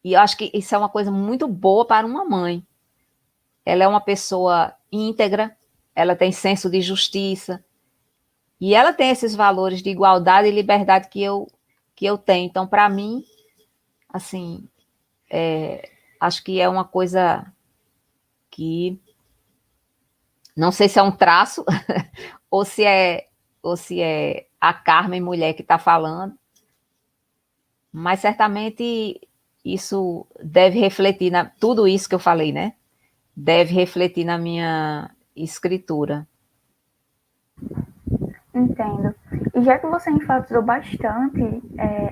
E eu acho que isso é uma coisa muito boa para uma mãe. Ela é uma pessoa íntegra, ela tem senso de justiça, e ela tem esses valores de igualdade e liberdade que eu tenho. Então, para mim, assim, acho que é uma coisa que não sei se é um traço ou se é a Carmen mulher que está falando, mas certamente isso deve refletir tudo isso que eu falei, né? Deve refletir na minha escritura. Entendo. E já que você enfatizou bastante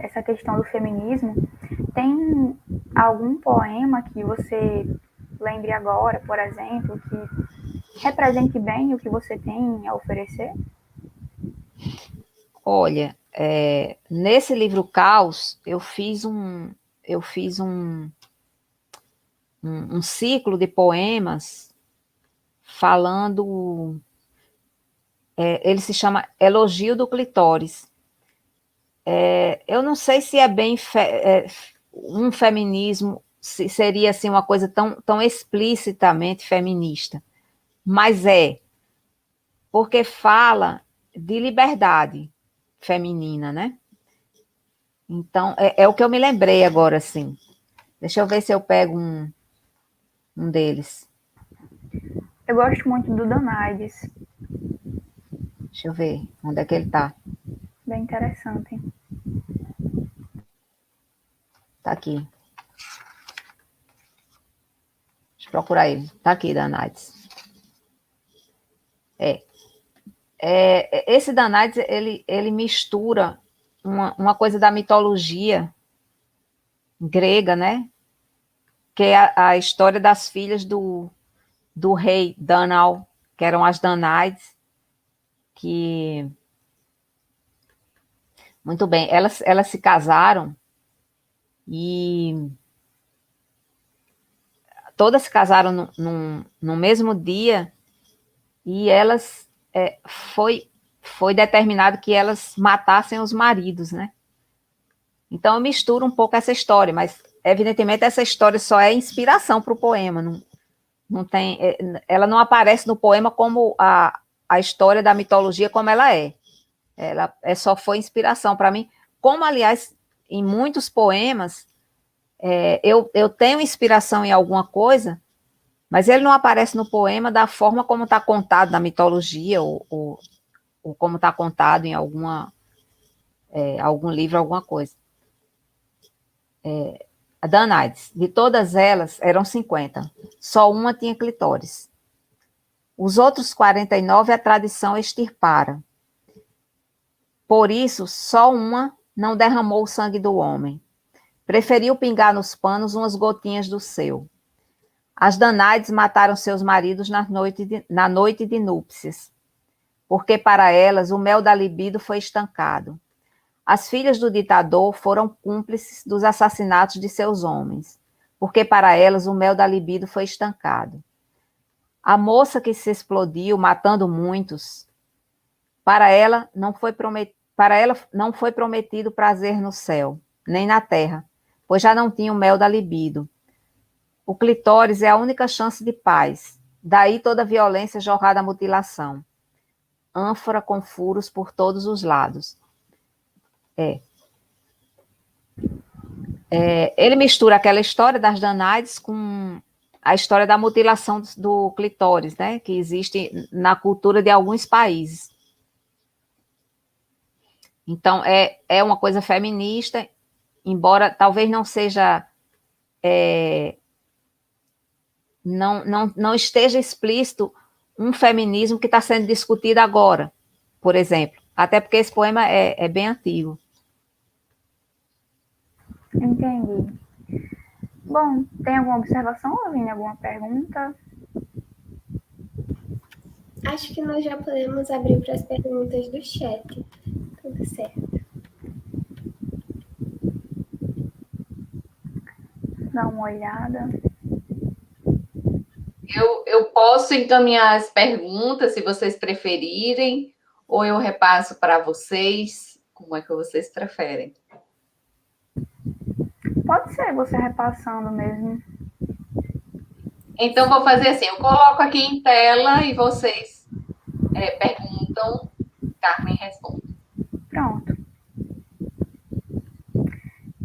essa questão do feminismo, tem algum poema que você lembre agora, por exemplo, que represente bem o que você tem a oferecer? Olha, nesse livro Caos, eu fiz um ciclo de poemas falando, ele se chama Elogio do Clitóris. Eu não sei se é bem um feminismo, se seria assim uma coisa tão explicitamente feminista, mas porque fala de liberdade feminina, né? Então, é o que eu me lembrei agora, assim. Deixa eu ver se eu pego um deles. Eu gosto muito do Danaides. Deixa eu ver onde é que ele tá. Bem interessante. Tá aqui. Deixa eu procurar ele. Tá aqui, Danaides. Esse Danaides, ele mistura uma coisa da mitologia grega, né? Que é a história das filhas do rei Danal, que eram as Danaides, que... Muito bem, elas se casaram e todas se casaram no mesmo dia e elas foi determinado que elas matassem os maridos, né? Então eu misturo um pouco essa história, mas evidentemente essa história só é inspiração para o poema, não tem, ela não aparece no poema como a história da mitologia como ela é. Ela só foi inspiração para mim, como aliás em muitos poemas eu tenho inspiração em alguma coisa, mas ele não aparece no poema da forma como está contado na mitologia ou como está contado em algum livro, alguma coisa. A Danaides, de todas elas, eram 50. Só uma tinha clitóris. Os outros 49 a tradição extirpara. Por isso, só uma não derramou o sangue do homem. Preferiu pingar nos panos umas gotinhas do seu. As Danaides mataram seus maridos na noite de núpcias, porque para elas o mel da libido foi estancado. As filhas do ditador foram cúmplices dos assassinatos de seus homens, porque para elas o mel da libido foi estancado. A moça que se explodiu, matando muitos, para ela não foi prometido prazer no céu, nem na terra, pois já não tinha o mel da libido. O clitóris é a única chance de paz, daí toda a violência jorrada à mutilação. Ânfora com furos por todos os lados. Ele mistura aquela história das Danaides com a história da mutilação do clitóris, né, que existe na cultura de alguns países. Então, é uma coisa feminista, embora talvez não seja... não esteja explícito um feminismo que está sendo discutido agora, por exemplo. Até porque esse poema é bem antigo. Entendi. Bom, tem alguma observação, Lavínia? Alguma pergunta? Acho que nós já podemos abrir para as perguntas do chat. Tudo certo. Dá uma olhada. Eu posso encaminhar as perguntas, se vocês preferirem, ou eu repasso para vocês, como é que vocês preferem? Pode ser você repassando mesmo. Então, vou fazer assim, eu coloco aqui em tela e vocês perguntam, Carmen responde. Pronto.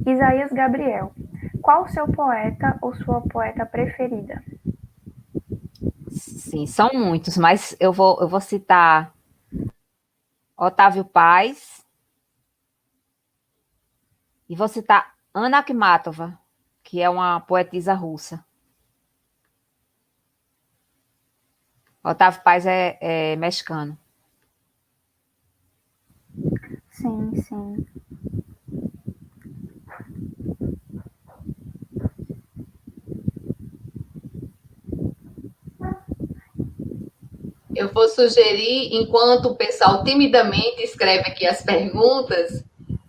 Isaías Gabriel. Qual o seu poeta ou sua poeta preferida? Sim, são muitos, mas eu vou citar Otávio Paz e vou citar Anna Akhmatova, que é uma poetisa russa. Otávio Paz é mexicano. Sim, sim. Eu vou sugerir, enquanto o pessoal timidamente escreve aqui as perguntas,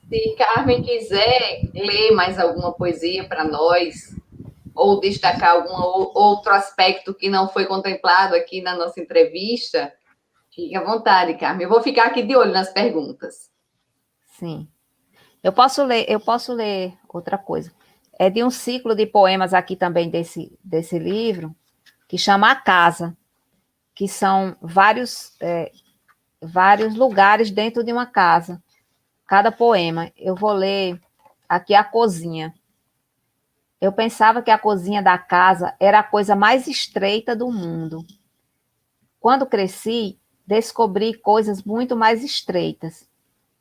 se Carmen quiser ler mais alguma poesia para nós, ou destacar algum outro aspecto que não foi contemplado aqui na nossa entrevista, fique à vontade, Carmen. Eu vou ficar aqui de olho nas perguntas. Sim. Eu posso ler outra coisa. É de um ciclo de poemas aqui também desse livro, que chama A Casa, que são vários lugares dentro de uma casa. Cada poema. Eu vou ler aqui a cozinha. Eu pensava que a cozinha da casa era a coisa mais estreita do mundo. Quando cresci, descobri coisas muito mais estreitas.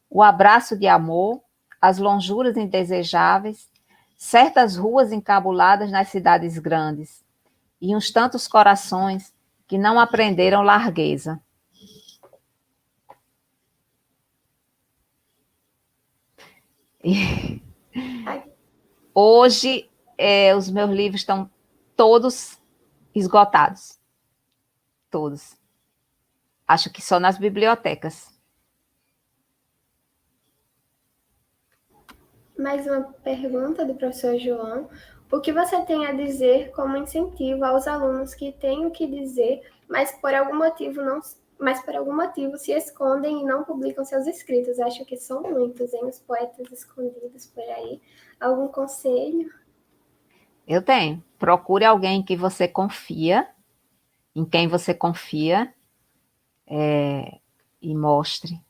O abraço de amor, as lonjuras indesejáveis, certas ruas encabuladas nas cidades grandes, e uns tantos corações que não aprenderam largueza. E hoje, os meus livros estão todos esgotados. Todos. Acho que só nas bibliotecas. Mais uma pergunta do professor João. O que você tem a dizer como incentivo aos alunos que têm o que dizer, mas por algum motivo se escondem e não publicam seus escritos? Acho que são muitos, hein? Os poetas escondidos por aí. Algum conselho? Eu tenho. Procure alguém que você confia, em quem você confia, e mostre.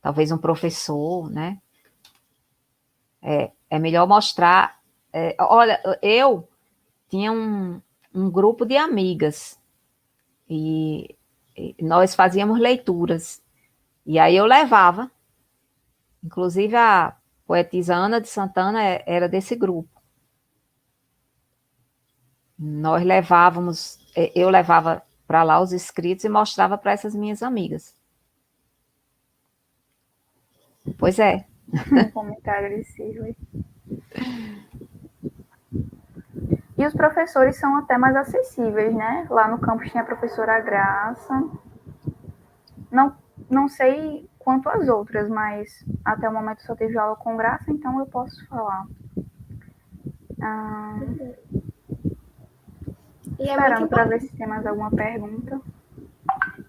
Talvez um professor, né? É melhor mostrar. Olha, eu tinha um grupo de amigas e nós fazíamos leituras. E aí eu levava. Inclusive a poetisa Ana de Santana era desse grupo. Nós levávamos, eu levava para lá os escritos e mostrava para essas minhas amigas. Pois é. Um comentário de Shirley. E os professores são até mais acessíveis, né? Lá no campus tinha a professora Graça. Não sei quanto às outras, mas até o momento só tive aula com Graça, então eu posso falar. Esperando para ver se tem mais alguma pergunta.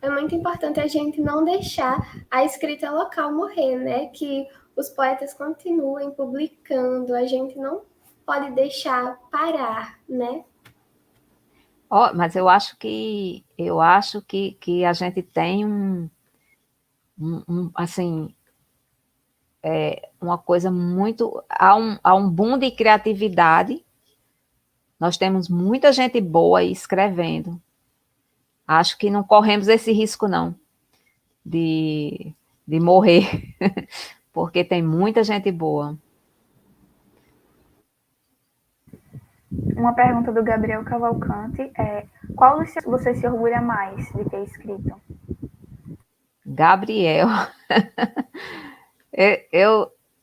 É muito importante a gente não deixar a escrita local morrer, né? Que os poetas continuem publicando, a gente não pode deixar parar, né? Mas eu acho que a gente tem assim, uma coisa muito, há um boom de criatividade. Nós temos muita gente boa aí escrevendo. Acho que não corremos esse risco, não, de morrer, porque tem muita gente boa. Uma pergunta do Gabriel Cavalcante é: qual você se orgulha mais de ter escrito? Gabriel,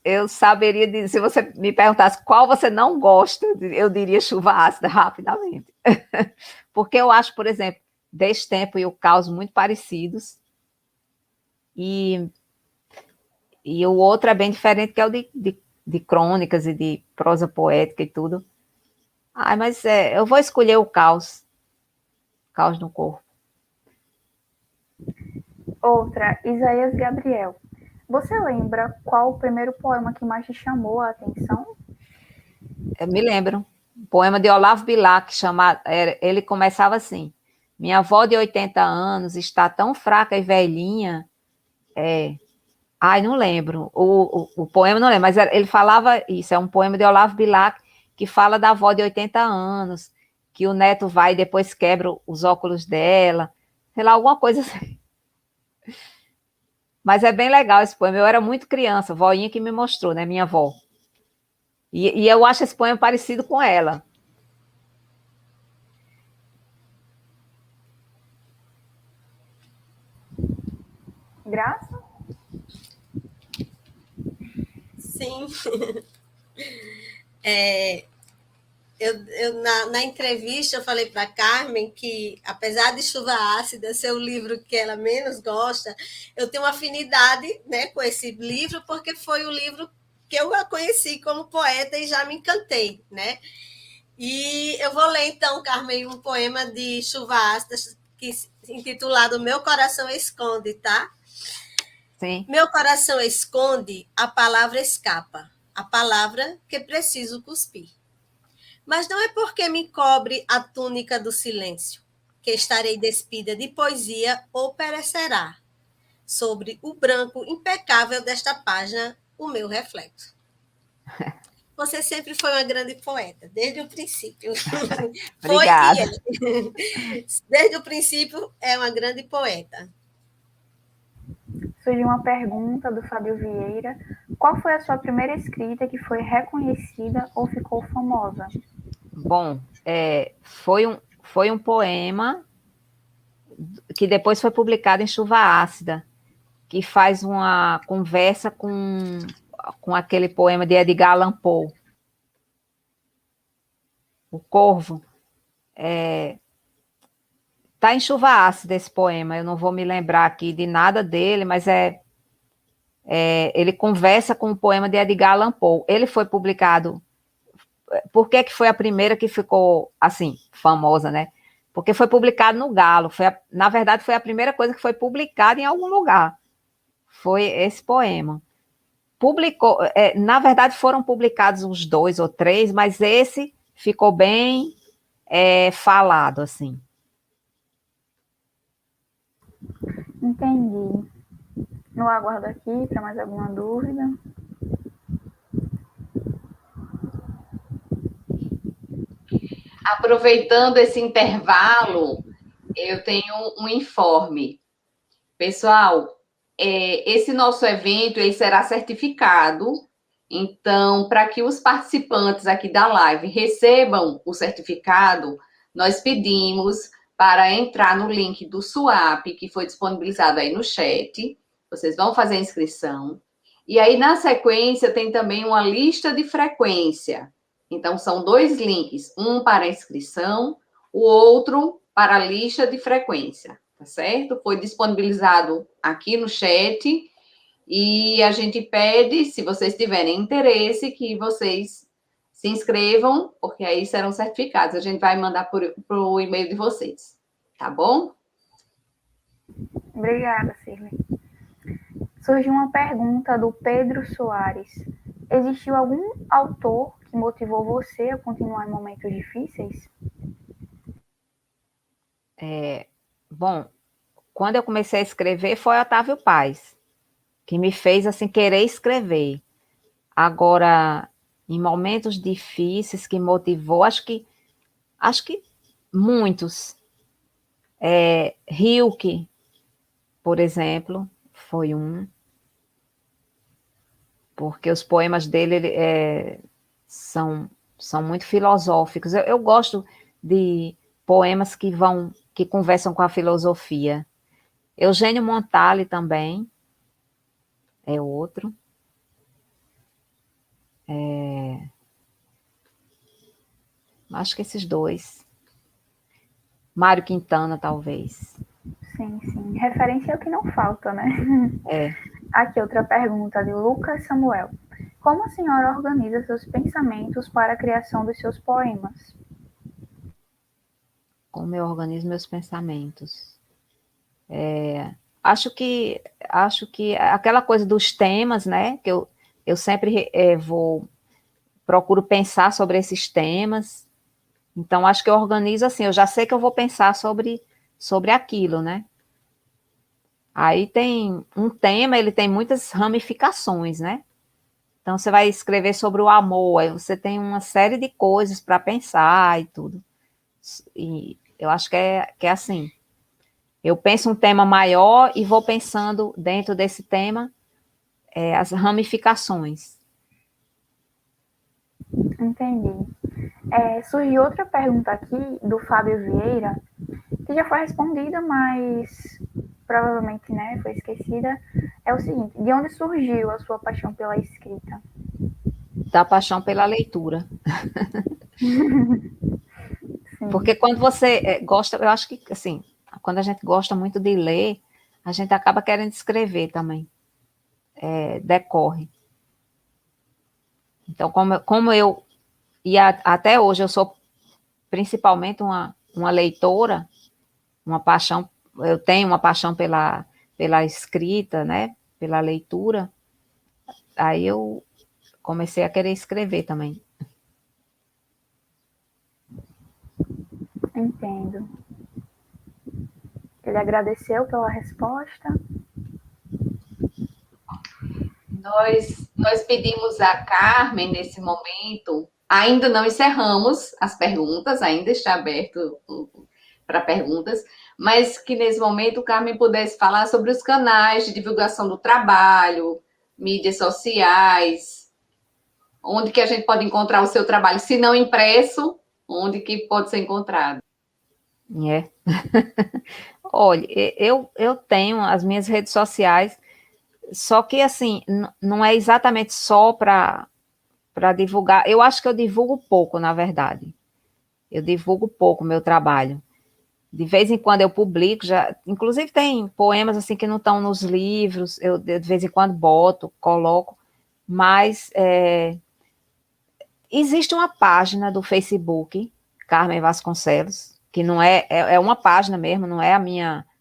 eu saberia dizer, se você me perguntasse qual você não gosta, eu diria Chuva Ácida rapidamente. Porque eu acho, por exemplo, Destempo e O Caos muito parecidos, e o outro é bem diferente, que é o de crônicas e de prosa poética e tudo. Mas eu vou escolher O Caos no Corpo. Outra, Isaías Gabriel. Você lembra qual o primeiro poema que mais te chamou a atenção? Eu me lembro. Um poema de Olavo Bilac, ele começava assim: minha avó de 80 anos está tão fraca e velhinha. Não lembro. O poema não lembro, mas ele falava isso. É um poema de Olavo Bilac que fala da avó de 80 anos, que o neto vai e depois quebra os óculos dela. Sei lá, alguma coisa assim. Mas é bem legal esse poema. Eu era muito criança, voinha que me mostrou, né, minha avó. E eu acho esse poema parecido com ela. Graça? Sim. Na entrevista, eu falei para a Carmen que, apesar de Chuva Ácida ser o livro que ela menos gosta, eu tenho uma afinidade, né, com esse livro, porque foi o livro que eu a conheci como poeta e já me encantei, né? E eu vou ler, então, Carmen, um poema de Chuva Ácida, intitulado Meu Coração Esconde, tá? Sim. Meu coração esconde, a palavra escapa, a palavra que preciso cuspir. Mas não é porque me cobre a túnica do silêncio, que estarei despida de poesia ou perecerá, sobre o branco impecável desta página, o meu reflexo. Você sempre foi uma grande poeta, desde o princípio. Foi e Obrigada. é. Desde o princípio, é uma grande poeta. Surgiu uma pergunta do Fábio Vieira. Qual foi a sua primeira escrita que foi reconhecida ou ficou famosa? Bom, foi um poema que depois foi publicado em Chuva Ácida, que faz uma conversa com aquele poema de Edgar Allan Poe, O Corvo. Tá em Chuva Ácida esse poema, eu não vou me lembrar aqui de nada dele, mas ele conversa com o poema de Edgar Allan Poe. Ele foi publicado. Por que foi a primeira que ficou, assim, famosa, né? Porque foi publicado no Galo. Na verdade, foi a primeira coisa que foi publicada em algum lugar. Foi esse poema. Na verdade, foram publicados uns 2 ou 3, mas esse ficou bem falado, assim. Entendi. No aguardo aqui para mais alguma dúvida. Aproveitando esse intervalo, eu tenho um informe. Pessoal, esse nosso evento ele será certificado. Então, para que os participantes aqui da live recebam o certificado, nós pedimos para entrar no link do SUAP, que foi disponibilizado aí no chat. Vocês vão fazer a inscrição. E aí, na sequência, tem também uma lista de frequência. Então, são 2 links, um para a inscrição, o outro para a lista de frequência, tá certo? Foi disponibilizado aqui no chat e a gente pede, se vocês tiverem interesse, que vocês se inscrevam, porque aí serão certificados. A gente vai mandar para o e-mail de vocês, tá bom? Obrigada, Cirlei. Surgiu uma pergunta do Pedro Soares. Existiu algum autor que motivou você a continuar em momentos difíceis? Bom, quando eu comecei a escrever foi Otávio Paz, que me fez assim querer escrever. Agora, em momentos difíceis que motivou, acho que muitos. Rilke, por exemplo, foi um, porque os poemas dele são muito filosóficos. Eu gosto de poemas que conversam com a filosofia. Eugênio Montale também é outro. Acho que esses 2. Mário Quintana, talvez. Sim, sim. Referência é o que não falta, né? É. Aqui outra pergunta de Lucas Samuel. Como a senhora organiza seus pensamentos para a criação dos seus poemas? Como eu organizo meus pensamentos? Acho que aquela coisa dos temas, né? Que eu sempre procuro pensar sobre esses temas. Então, acho que eu organizo assim, eu já sei que eu vou pensar sobre aquilo, né? Aí tem um tema, ele tem muitas ramificações, né? Então, você vai escrever sobre o amor, aí você tem uma série de coisas para pensar e tudo. E eu acho que é assim. Eu penso um tema maior e vou pensando dentro desse tema as ramificações. Entendi. Surgiu outra pergunta aqui do Fábio Vieira, que já foi respondida, mas provavelmente, né, foi esquecida. É o seguinte: de onde surgiu a sua paixão pela escrita? Da paixão pela leitura. Porque quando você gosta, eu acho que, assim, quando a gente gosta muito de ler, a gente acaba querendo escrever também. Decorre. Então, como eu e até hoje eu sou principalmente uma leitora, uma paixão, eu tenho uma paixão pela escrita, né? Pela leitura. Aí eu comecei a querer escrever também. Entendo. Ele agradeceu pela resposta. Nós pedimos a Carmen, nesse momento, ainda não encerramos as perguntas, ainda está aberto para perguntas, mas que nesse momento Carmen pudesse falar sobre os canais de divulgação do trabalho, mídias sociais, onde que a gente pode encontrar o seu trabalho, se não impresso, onde que pode ser encontrado. É. Olha, eu tenho as minhas redes sociais, só que assim, não é exatamente só para divulgar. Eu acho que eu divulgo pouco, na verdade. Eu divulgo pouco o meu trabalho. De vez em quando eu publico, já, inclusive tem poemas assim que não estão nos livros, eu de vez em quando boto, coloco, mas existe uma página do Facebook, Carmen Vasconcelos, que não é uma página mesmo, não é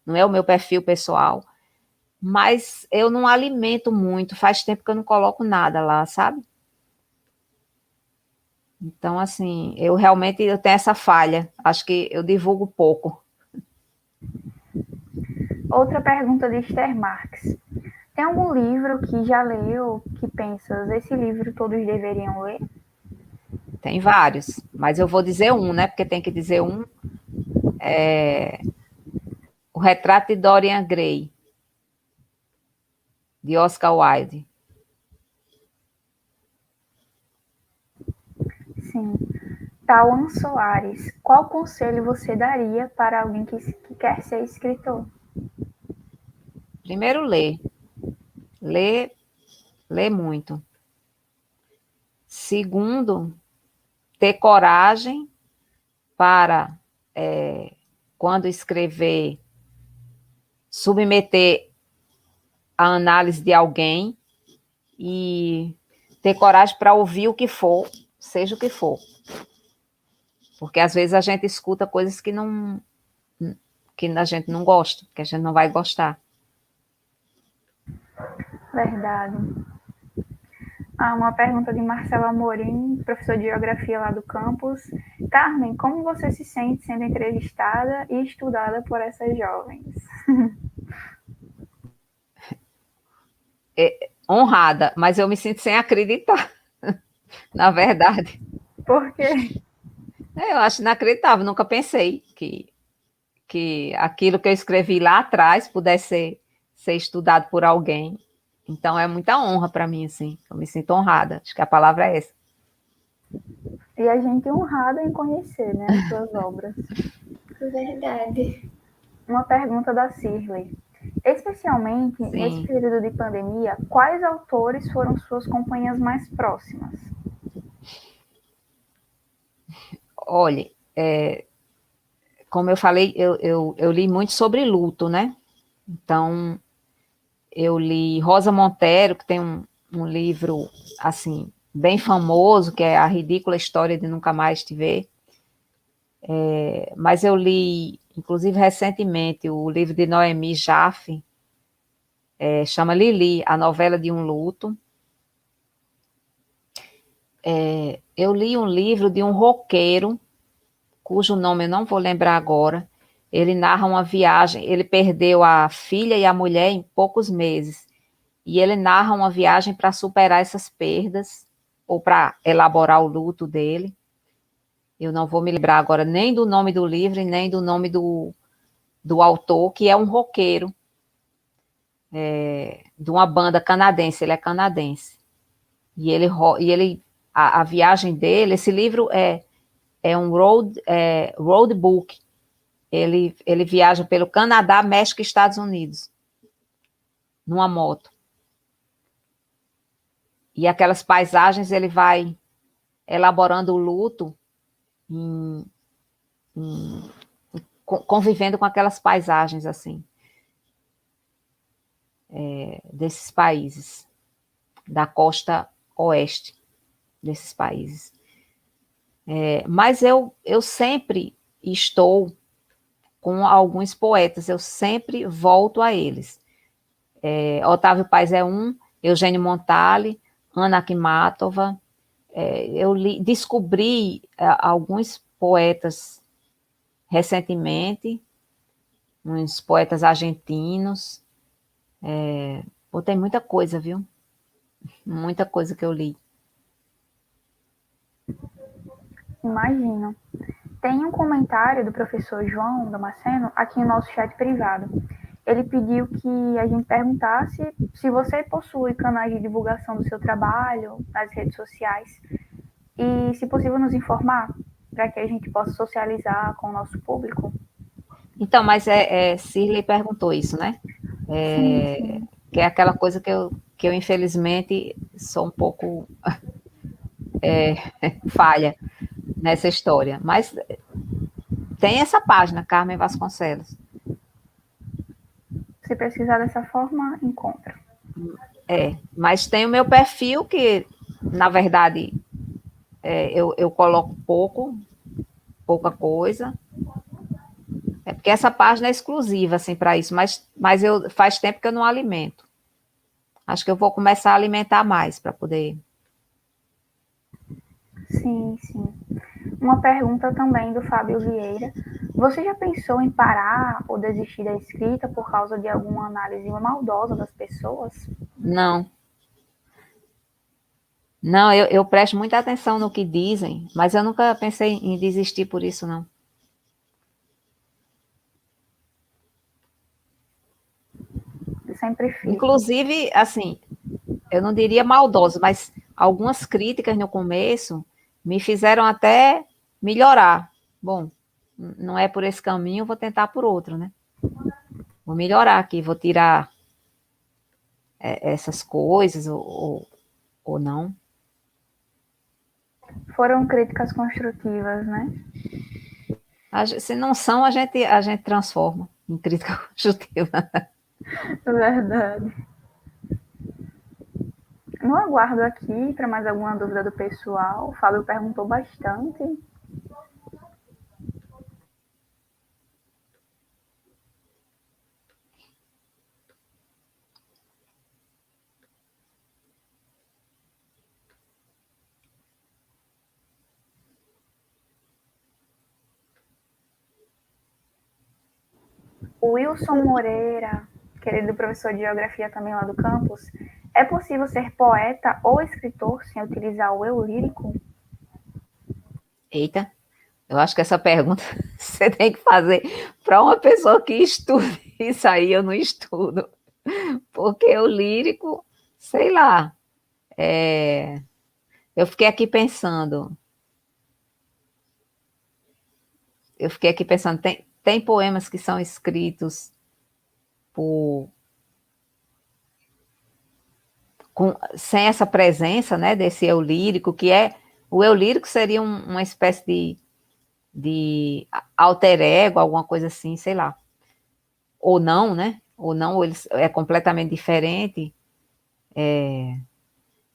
não é o meu perfil pessoal, mas eu não alimento muito, faz tempo que eu não coloco nada lá, sabe? Então, assim, eu tenho essa falha, acho que eu divulgo pouco. Outra pergunta de Esther Marques. Tem algum livro que já leu, que pensas, esse livro todos deveriam ler? Tem vários, mas eu vou dizer um, né? Porque tem que dizer um. O Retrato de Dorian Gray, de Oscar Wilde. Sim. Tauan Soares, qual conselho você daria para alguém que quer ser escritor? Primeiro, ler. Ler muito. Segundo, ter coragem para, quando escrever, submeter a análise de alguém e ter coragem para ouvir o que for, seja o que for. Porque às vezes a gente escuta coisas que a gente não gosta, que a gente não vai gostar. Verdade. Uma pergunta de Marcelo Amorim, professor de Geografia lá do campus. Carmen, como você se sente sendo entrevistada e estudada por essas jovens? Honrada, mas eu me sinto sem acreditar, na verdade. Por quê? Eu acho inacreditável, nunca pensei que aquilo que eu escrevi lá atrás pudesse ser estudado por alguém. Então é muita honra para mim, assim. Eu me sinto honrada, acho que a palavra é essa. E a gente é honrada em conhecer, né, as suas obras. Verdade. Uma pergunta da Cirlei. Especialmente Sim. nesse período de pandemia, quais autores foram suas companhias mais próximas? Olha, como eu falei, eu li muito sobre luto, né? Então, eu li Rosa Montero, que tem um livro, assim, bem famoso, que é A Ridícula História de Nunca Mais Te Ver. Mas eu li, inclusive recentemente, o livro de Noemi Jaffe, chama Lili, a novela de um luto. Eu li um livro de um roqueiro, cujo nome eu não vou lembrar agora. Ele narra uma viagem, ele perdeu a filha e a mulher em poucos meses, e ele narra uma viagem para superar essas perdas, ou para elaborar o luto dele. Eu não vou me lembrar agora nem do nome do livro, nem do nome do autor, que é um roqueiro, de uma banda canadense, ele é canadense. E a viagem dele, esse livro é um road book. Ele viaja pelo Canadá, México e Estados Unidos, numa moto. E aquelas paisagens, ele vai elaborando o luto, convivendo com aquelas paisagens, assim, desses países, da costa oeste desses países. Mas eu sempre estou com alguns poetas, eu sempre volto a eles. Otávio Paz é um, Eugênio Montale, Ana Akhmatova. Descobri alguns poetas recentemente, uns poetas argentinos. Tem muita coisa, viu? Muita coisa que eu li. Imagino. Tem um comentário do professor João Damasceno aqui no nosso chat privado. Ele pediu que a gente perguntasse se você possui canais de divulgação do seu trabalho nas redes sociais e, se possível, nos informar para que a gente possa socializar com o nosso público. Então, mas Cirlei perguntou isso, né? Sim. Que é aquela coisa que eu infelizmente, sou um pouco falha nessa história. Mas tem essa página, Carmen Vasconcelos. Se pesquisar dessa forma, encontra. Mas tem o meu perfil, que, na verdade, eu coloco pouca coisa. Porque essa página é exclusiva, assim, para isso, mas faz tempo que eu não alimento. Acho que eu vou começar a alimentar mais para poder. Sim. Uma pergunta também do Fábio Vieira. Você já pensou em parar ou desistir da escrita por causa de alguma análise maldosa das pessoas? Não. Não, eu presto muita atenção no que dizem, mas eu nunca pensei em desistir por isso, não. Eu sempre fiz. Inclusive, assim, eu não diria maldosa, mas algumas críticas no começo me fizeram até melhorar. Bom, não é por esse caminho, vou tentar por outro, né? Vou melhorar aqui, vou tirar essas coisas ou não. Foram críticas construtivas, né? Se não são, a gente transforma em crítica construtiva. Verdade. No aguardo aqui para mais alguma dúvida do pessoal. O Fábio perguntou bastante. O Wilson Moreira, querido professor de geografia também lá do campus, é possível ser poeta ou escritor sem utilizar o eu lírico? Eita, eu acho que essa pergunta você tem que fazer para uma pessoa que estuda. Isso aí eu não estudo. Porque o lírico, sei lá. Eu fiquei aqui pensando. Tem poemas que são escritos sem essa presença, né, desse eu lírico, o eu lírico seria uma espécie de alter ego, alguma coisa assim, sei lá. Ou não, né? Ou não, ou ele é completamente diferente.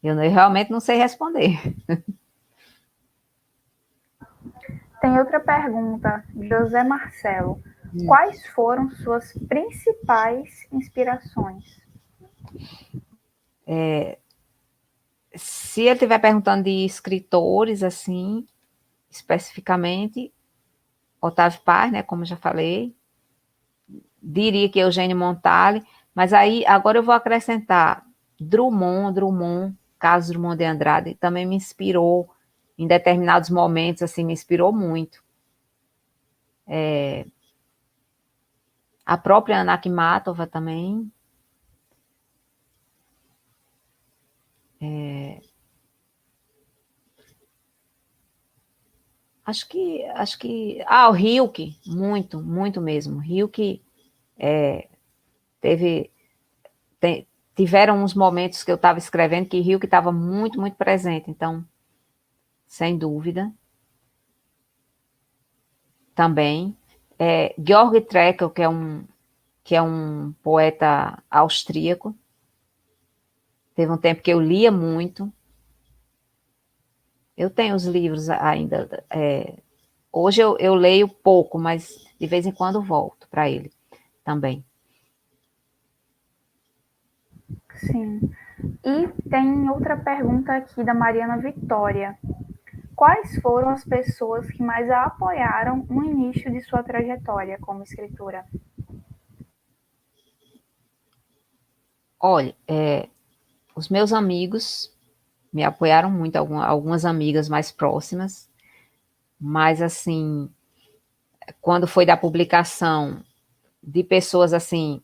Eu realmente não sei responder. Tem outra pergunta, José Marcelo. Quais foram suas principais inspirações? Se ele estiver perguntando de escritores, assim, especificamente, Otávio Paz, né, como eu já falei, diria que Eugênio Montale, mas aí agora eu vou acrescentar Drummond, Carlos Drummond de Andrade, também me inspirou em determinados momentos, assim, me inspirou muito. A própria Ana Akhmatova também. Acho que o Hilke, muito mesmo. Hilke tiveram uns momentos que eu estava escrevendo que Hilke estava muito presente, então, sem dúvida. Também. Georg Trekkel, que é um poeta austríaco. Teve um tempo que eu lia muito. Eu tenho os livros ainda. Hoje eu leio pouco, mas de vez em quando volto para ele também. Sim. E tem outra pergunta aqui da Mariana Vitória. Quais foram as pessoas que mais a apoiaram no início de sua trajetória como escritora? Olha, os meus amigos me apoiaram muito, algumas amigas mais próximas, mas assim, quando foi da publicação de pessoas assim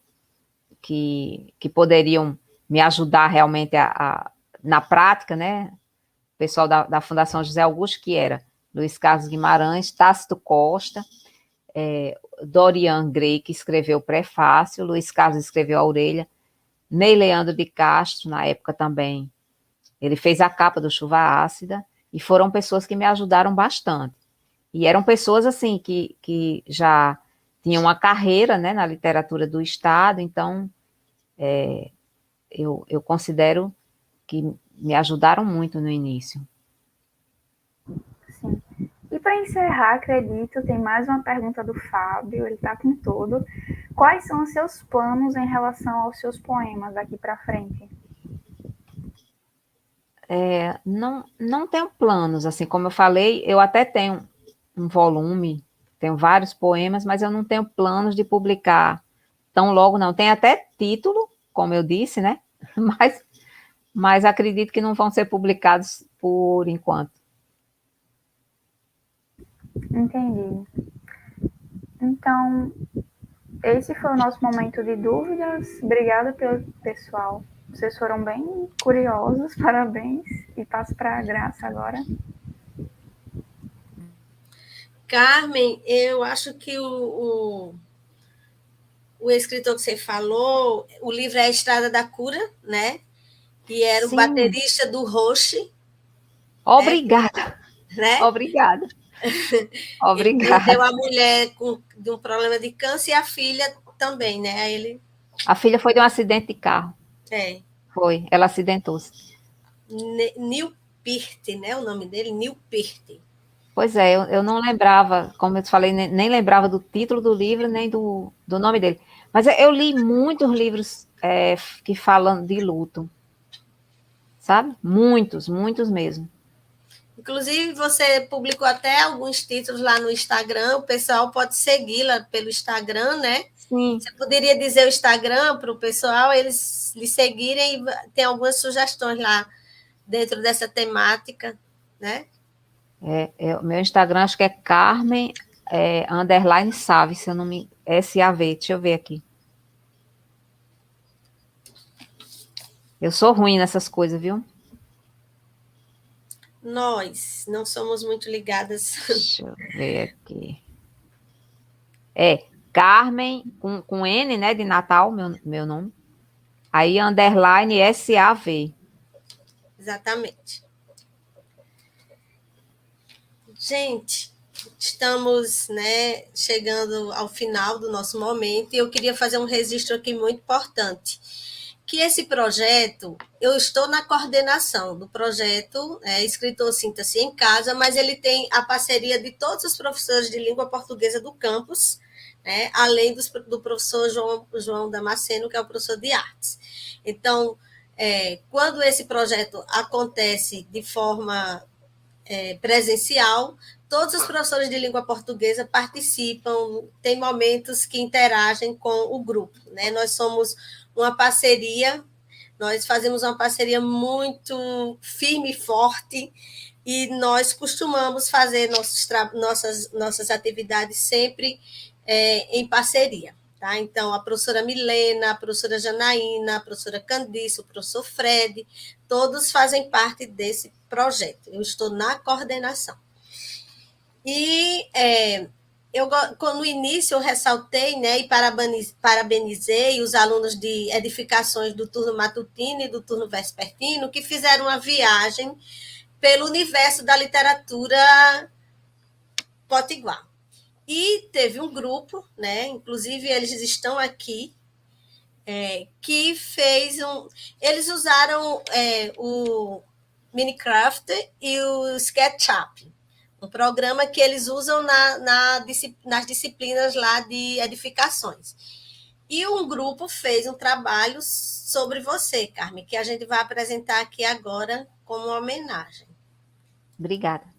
que poderiam me ajudar realmente na prática, né? O pessoal da Fundação José Augusto, que era Luiz Carlos Guimarães, Tácito Costa, Dorian Gray, que escreveu o prefácio, Luiz Carlos escreveu a orelha, Ney Leandro de Castro, na época também, ele fez a capa do Chuva Ácida, e foram pessoas que me ajudaram bastante. E eram pessoas, assim, que já tinham uma carreira, né, na literatura do Estado, então eu considero que me ajudaram muito no início. Sim. E para encerrar, acredito, tem mais uma pergunta do Fábio, ele está com tudo. Quais são os seus planos em relação aos seus poemas daqui para frente? Não tenho planos, assim, como eu falei, eu até tenho um volume, tenho vários poemas, mas eu não tenho planos de publicar tão logo, não. Tem até título, como eu disse, né? Mas acredito que não vão ser publicados por enquanto. Entendi. Então, esse foi o nosso momento de dúvidas. Obrigada pelo pessoal. Vocês foram bem curiosos, parabéns. E passo para a Graça agora. Carmen, eu acho que o escritor que você falou, o livro é A Estrada da Cura, né? E era Sim. o baterista do Roche. Obrigada. Né? Obrigada. Ele perdeu a mulher de um problema de câncer e a filha também, né? Aí a filha foi de um acidente de carro. Foi, ela acidentou-se. Neil Peart, né? O nome dele, Neil Peart. Pois é, eu não lembrava, como eu te falei, nem lembrava do título do livro, nem do nome dele. Mas eu li muitos livros que falam de luto, sabe? Muitos mesmo. Inclusive, você publicou até alguns títulos lá no Instagram, o pessoal pode segui-la pelo Instagram, né? Sim. Você poderia dizer o Instagram para o pessoal, eles lhe seguirem, e tem algumas sugestões lá dentro dessa temática, né? O meu Instagram acho que é Carmen _ Save, se eu não me... S-A-V, deixa eu ver aqui. Eu sou ruim nessas coisas, viu? Nós não somos muito ligadas. Deixa eu ver aqui. Carmen, com N, né, de Natal, meu nome. Aí, _ S-A-V. Exatamente. Gente, estamos, né, chegando ao final do nosso momento e eu queria fazer um registro aqui muito importante. Que esse projeto, eu estou na coordenação do projeto, Escritor Sinta-se em Casa, mas ele tem a parceria de todos os professores de língua portuguesa do campus, né, além do professor João Damasceno, que é o professor de artes. Então, quando esse projeto acontece de forma presencial, todos os professores de língua portuguesa participam, tem momentos que interagem com o grupo, né? Nós somos uma parceria, nós fazemos uma parceria muito firme e forte, e nós costumamos fazer nossas atividades sempre em parceria. Tá? Então, a professora Milena, a professora Janaína, a professora Candice, o professor Fred, todos fazem parte desse projeto. Eu estou na coordenação. E no início eu ressaltei, né, e parabenizei os alunos de edificações do turno matutino e do turno vespertino que fizeram uma viagem pelo universo da literatura potiguar. E teve um grupo, né, inclusive eles estão aqui, que fez eles usaram o Minecraft e o SketchUp, um programa que eles usam nas disciplinas lá de edificações. E um grupo fez um trabalho sobre você, Carmen, que a gente vai apresentar aqui agora como homenagem. Obrigada.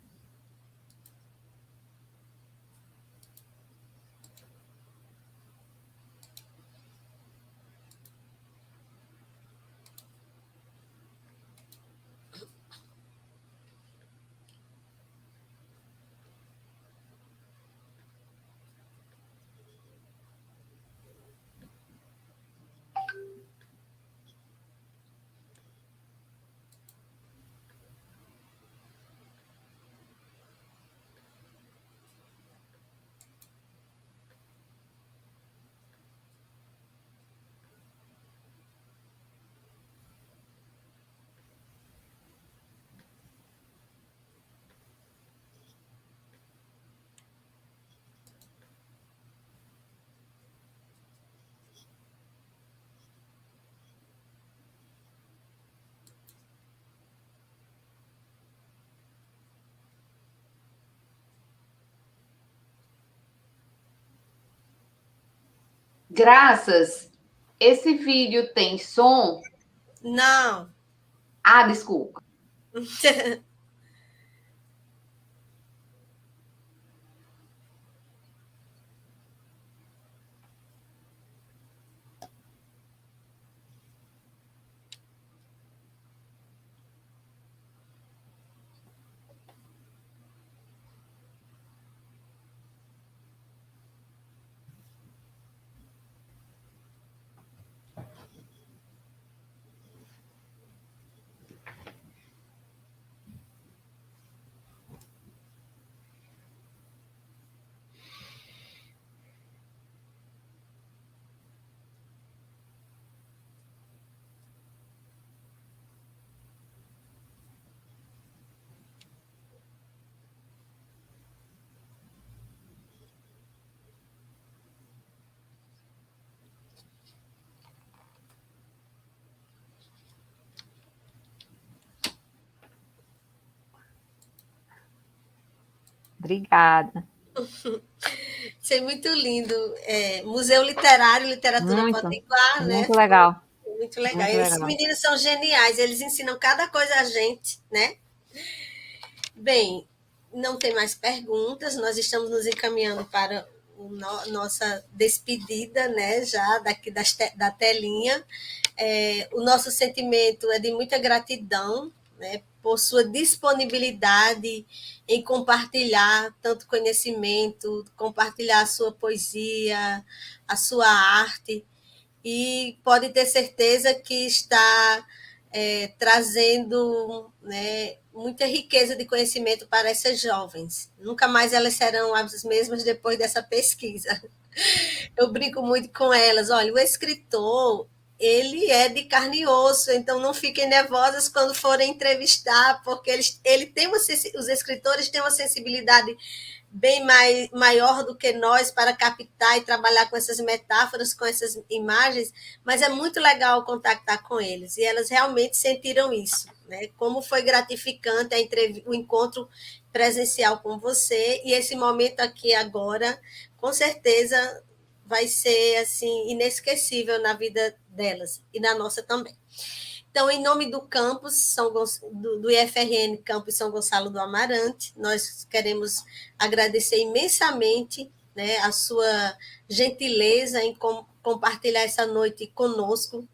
Graças, esse vídeo tem som? Não. Ah, desculpa. Obrigada. Isso é muito lindo. Museu Literário, Literatura Muito, Potiguar, né? muito legal. Muito legal. Muito Esses legal. meninos são geniais, eles ensinam cada coisa a gente, né? Bem, não tem mais perguntas, nós estamos nos encaminhando para nossa despedida, né? Já daqui da telinha. O nosso sentimento é de muita gratidão, né? Por sua disponibilidade em compartilhar tanto conhecimento, compartilhar a sua poesia, a sua arte, e pode ter certeza que está trazendo, né, muita riqueza de conhecimento para essas jovens. Nunca mais elas serão as mesmas depois dessa pesquisa. Eu brinco muito com elas. Olha, o escritor, ele é de carne e osso, então não fiquem nervosas quando forem entrevistar, porque ele tem os escritores têm uma sensibilidade bem maior do que nós para captar e trabalhar com essas metáforas, com essas imagens, mas é muito legal contactar com eles, e elas realmente sentiram isso, né? Como foi gratificante o encontro presencial com você, e esse momento aqui agora, com certeza, vai ser assim inesquecível na vida delas e na nossa também. Então, em nome do campus do IFRN Campus São Gonçalo do Amarante, nós queremos agradecer imensamente, né, a sua gentileza em compartilhar essa noite conosco,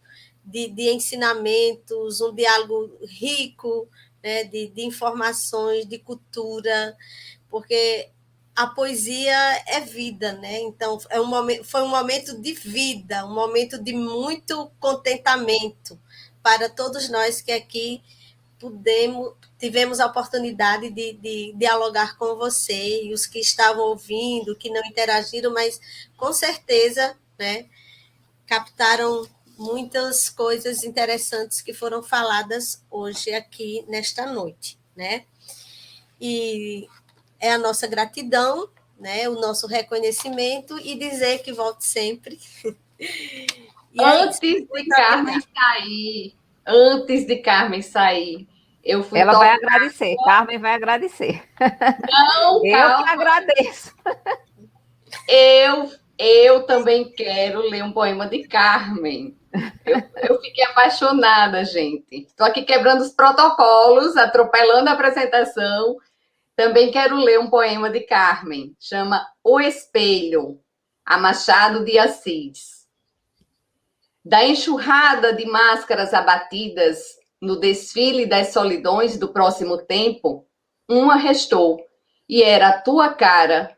de ensinamentos, um diálogo rico, né, de informações, de cultura, porque a poesia é vida, né? Então, foi um momento de vida, um momento de muito contentamento para todos nós que aqui tivemos a oportunidade de dialogar com você e os que estavam ouvindo, que não interagiram, mas com certeza, né, captaram muitas coisas interessantes que foram faladas hoje aqui nesta noite, né? E é a nossa gratidão, né, o nosso reconhecimento, e dizer que volte sempre. Antes de Carmen sair, Eu fui Ela vai tocar. agradecer, Carmen vai agradecer. Não, Eu que calma. agradeço. Eu também quero ler um poema de Carmen. Eu fiquei apaixonada, gente. Estou aqui quebrando os protocolos, atropelando a apresentação. Também quero ler um poema de Carmen. Chama O Espelho, a Machado de Assis. Da enxurrada de máscaras abatidas no desfile das solidões do próximo tempo, uma restou, e era a tua cara,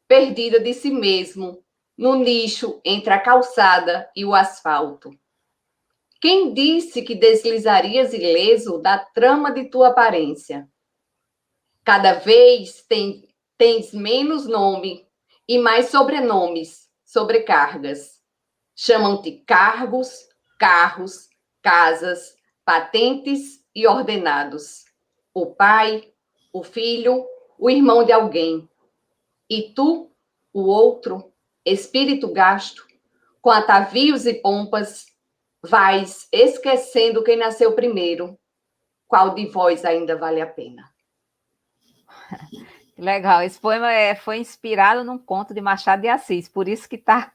perdida de si mesmo, no nicho entre a calçada e o asfalto. Quem disse que deslizarias ileso da trama de tua aparência? Cada vez tens menos nome e mais sobrenomes, sobrecargas. Chamam-te cargos, carros, casas, patentes e ordenados. O pai, o filho, o irmão de alguém. E tu, o outro, espírito gasto, com atavios e pompas, vais esquecendo quem nasceu primeiro. Qual de vós ainda vale a pena? Legal, esse poema foi inspirado num conto de Machado de Assis, por isso que tá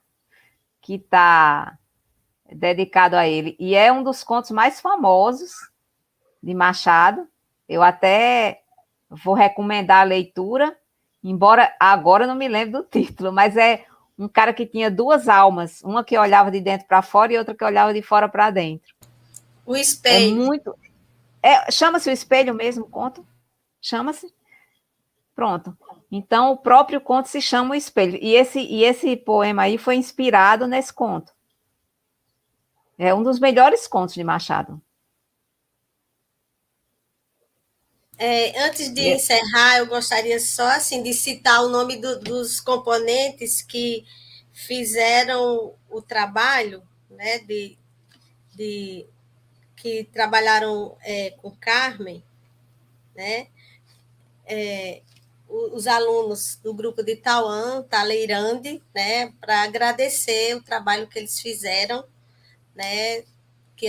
dedicado a ele. E é um dos contos mais famosos de Machado. Eu até vou recomendar a leitura, embora agora eu não me lembro do título, mas é um cara que tinha duas almas, uma que olhava de dentro para fora e outra que olhava de fora para dentro. O espelho. Chama-se O Espelho mesmo, o conto? Chama-se? Pronto. Então, o próprio conto se chama O Espelho. E esse poema aí foi inspirado nesse conto. É um dos melhores contos de Machado. Antes de encerrar, eu gostaria só assim, de citar o nome dos componentes que fizeram o trabalho, né, que trabalharam com Carmen, né? Os alunos do grupo de Tauã, Taleirande, né, para agradecer o trabalho que eles fizeram, né, que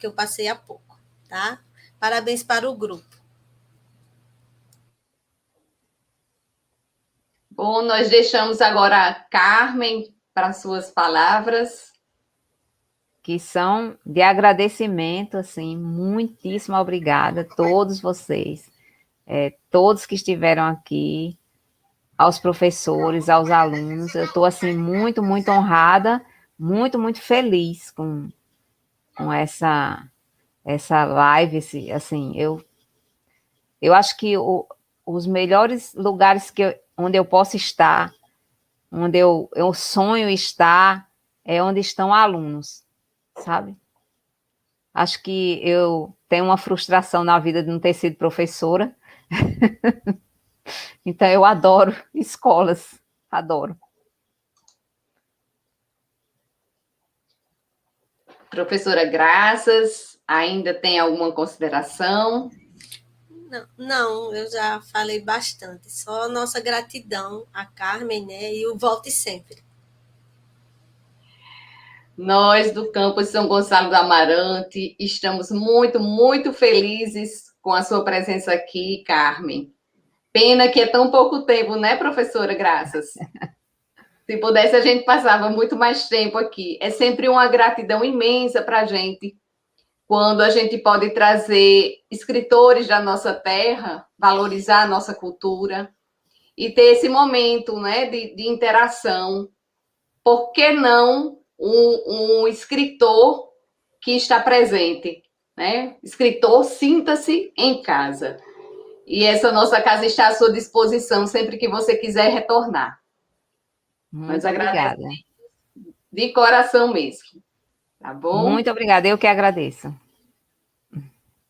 eu passei há pouco, tá? Parabéns para o grupo. Bom, nós deixamos agora a Carmen para suas palavras. Que são de agradecimento, assim, muitíssimo obrigada a todos vocês, todos que estiveram aqui, aos professores, aos alunos. Eu estou, assim, muito, muito honrada, muito, muito feliz com essa live, assim, eu acho que os melhores lugares onde eu posso estar, onde eu sonho estar, é onde estão alunos, sabe? Acho que eu tenho uma frustração na vida de não ter sido professora. Então, eu adoro escolas, adoro. Professora Graças, ainda tem alguma consideração? Não, eu já falei bastante. Só nossa gratidão a Carmen, né? E o Volte Sempre. Nós, do campus São Gonçalo do Amarante, estamos muito, muito felizes com a sua presença aqui, Carmen. Pena que é tão pouco tempo, né, professora Graças? Se pudesse, a gente passava muito mais tempo aqui. É sempre uma gratidão imensa para a gente, quando a gente pode trazer escritores da nossa terra, valorizar a nossa cultura e ter esse momento, né, de interação. Por que não um escritor que está presente, né? Escritor, sinta-se em casa. E essa nossa casa está à sua disposição sempre que você quiser retornar. Muito obrigada. De coração mesmo. Tá bom? Muito obrigada, eu que agradeço.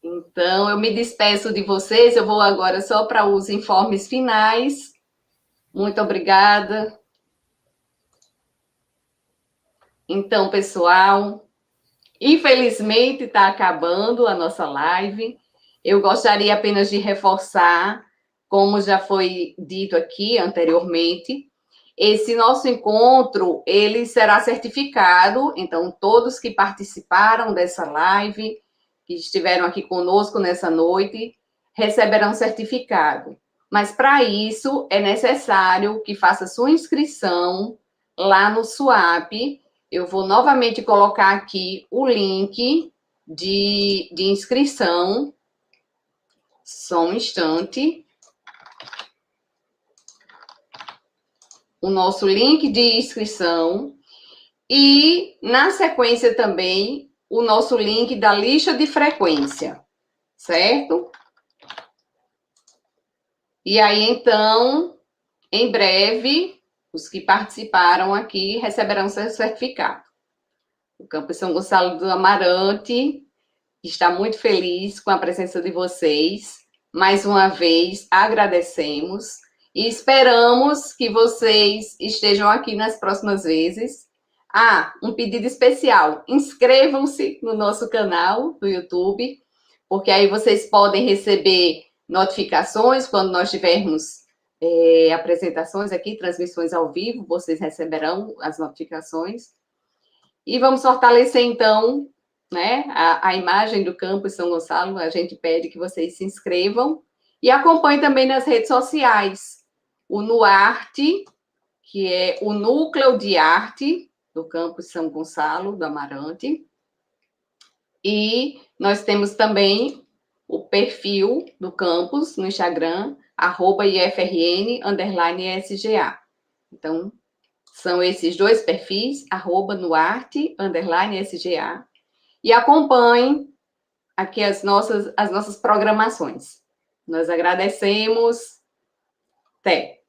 Então, eu me despeço de vocês. Eu vou agora só para os informes finais. Muito obrigada. Então, pessoal, infelizmente está acabando a nossa live. Eu gostaria apenas de reforçar, como já foi dito aqui anteriormente, esse nosso encontro, ele será certificado, então todos que participaram dessa live que estiveram aqui conosco nessa noite receberão certificado. Mas para isso é necessário que faça sua inscrição lá no SUAP. Eu vou novamente colocar aqui o link de inscrição. Só um instante. O nosso link de inscrição. E, na sequência também, o nosso link da lista de frequência. Certo? E aí, então, em breve, os que participaram aqui receberão seu certificado. O Campus São Gonçalo do Amarante está muito feliz com a presença de vocês. Mais uma vez, agradecemos e esperamos que vocês estejam aqui nas próximas vezes. Ah, um pedido especial. Inscrevam-se no nosso canal do YouTube, porque aí vocês podem receber notificações quando nós tivermos apresentações aqui, transmissões ao vivo, vocês receberão as notificações. E vamos fortalecer, então, né, a imagem do Campus São Gonçalo. A gente pede que vocês se inscrevam e acompanhem também nas redes sociais. O NUARTE, que é o Núcleo de Arte do Campus São Gonçalo do Amarante. E nós temos também o perfil do campus no Instagram, @IFRN_SGA. Então, são esses dois perfis, @NUARTE_SGA. E acompanhem aqui as nossas programações. Nós agradecemos. Até!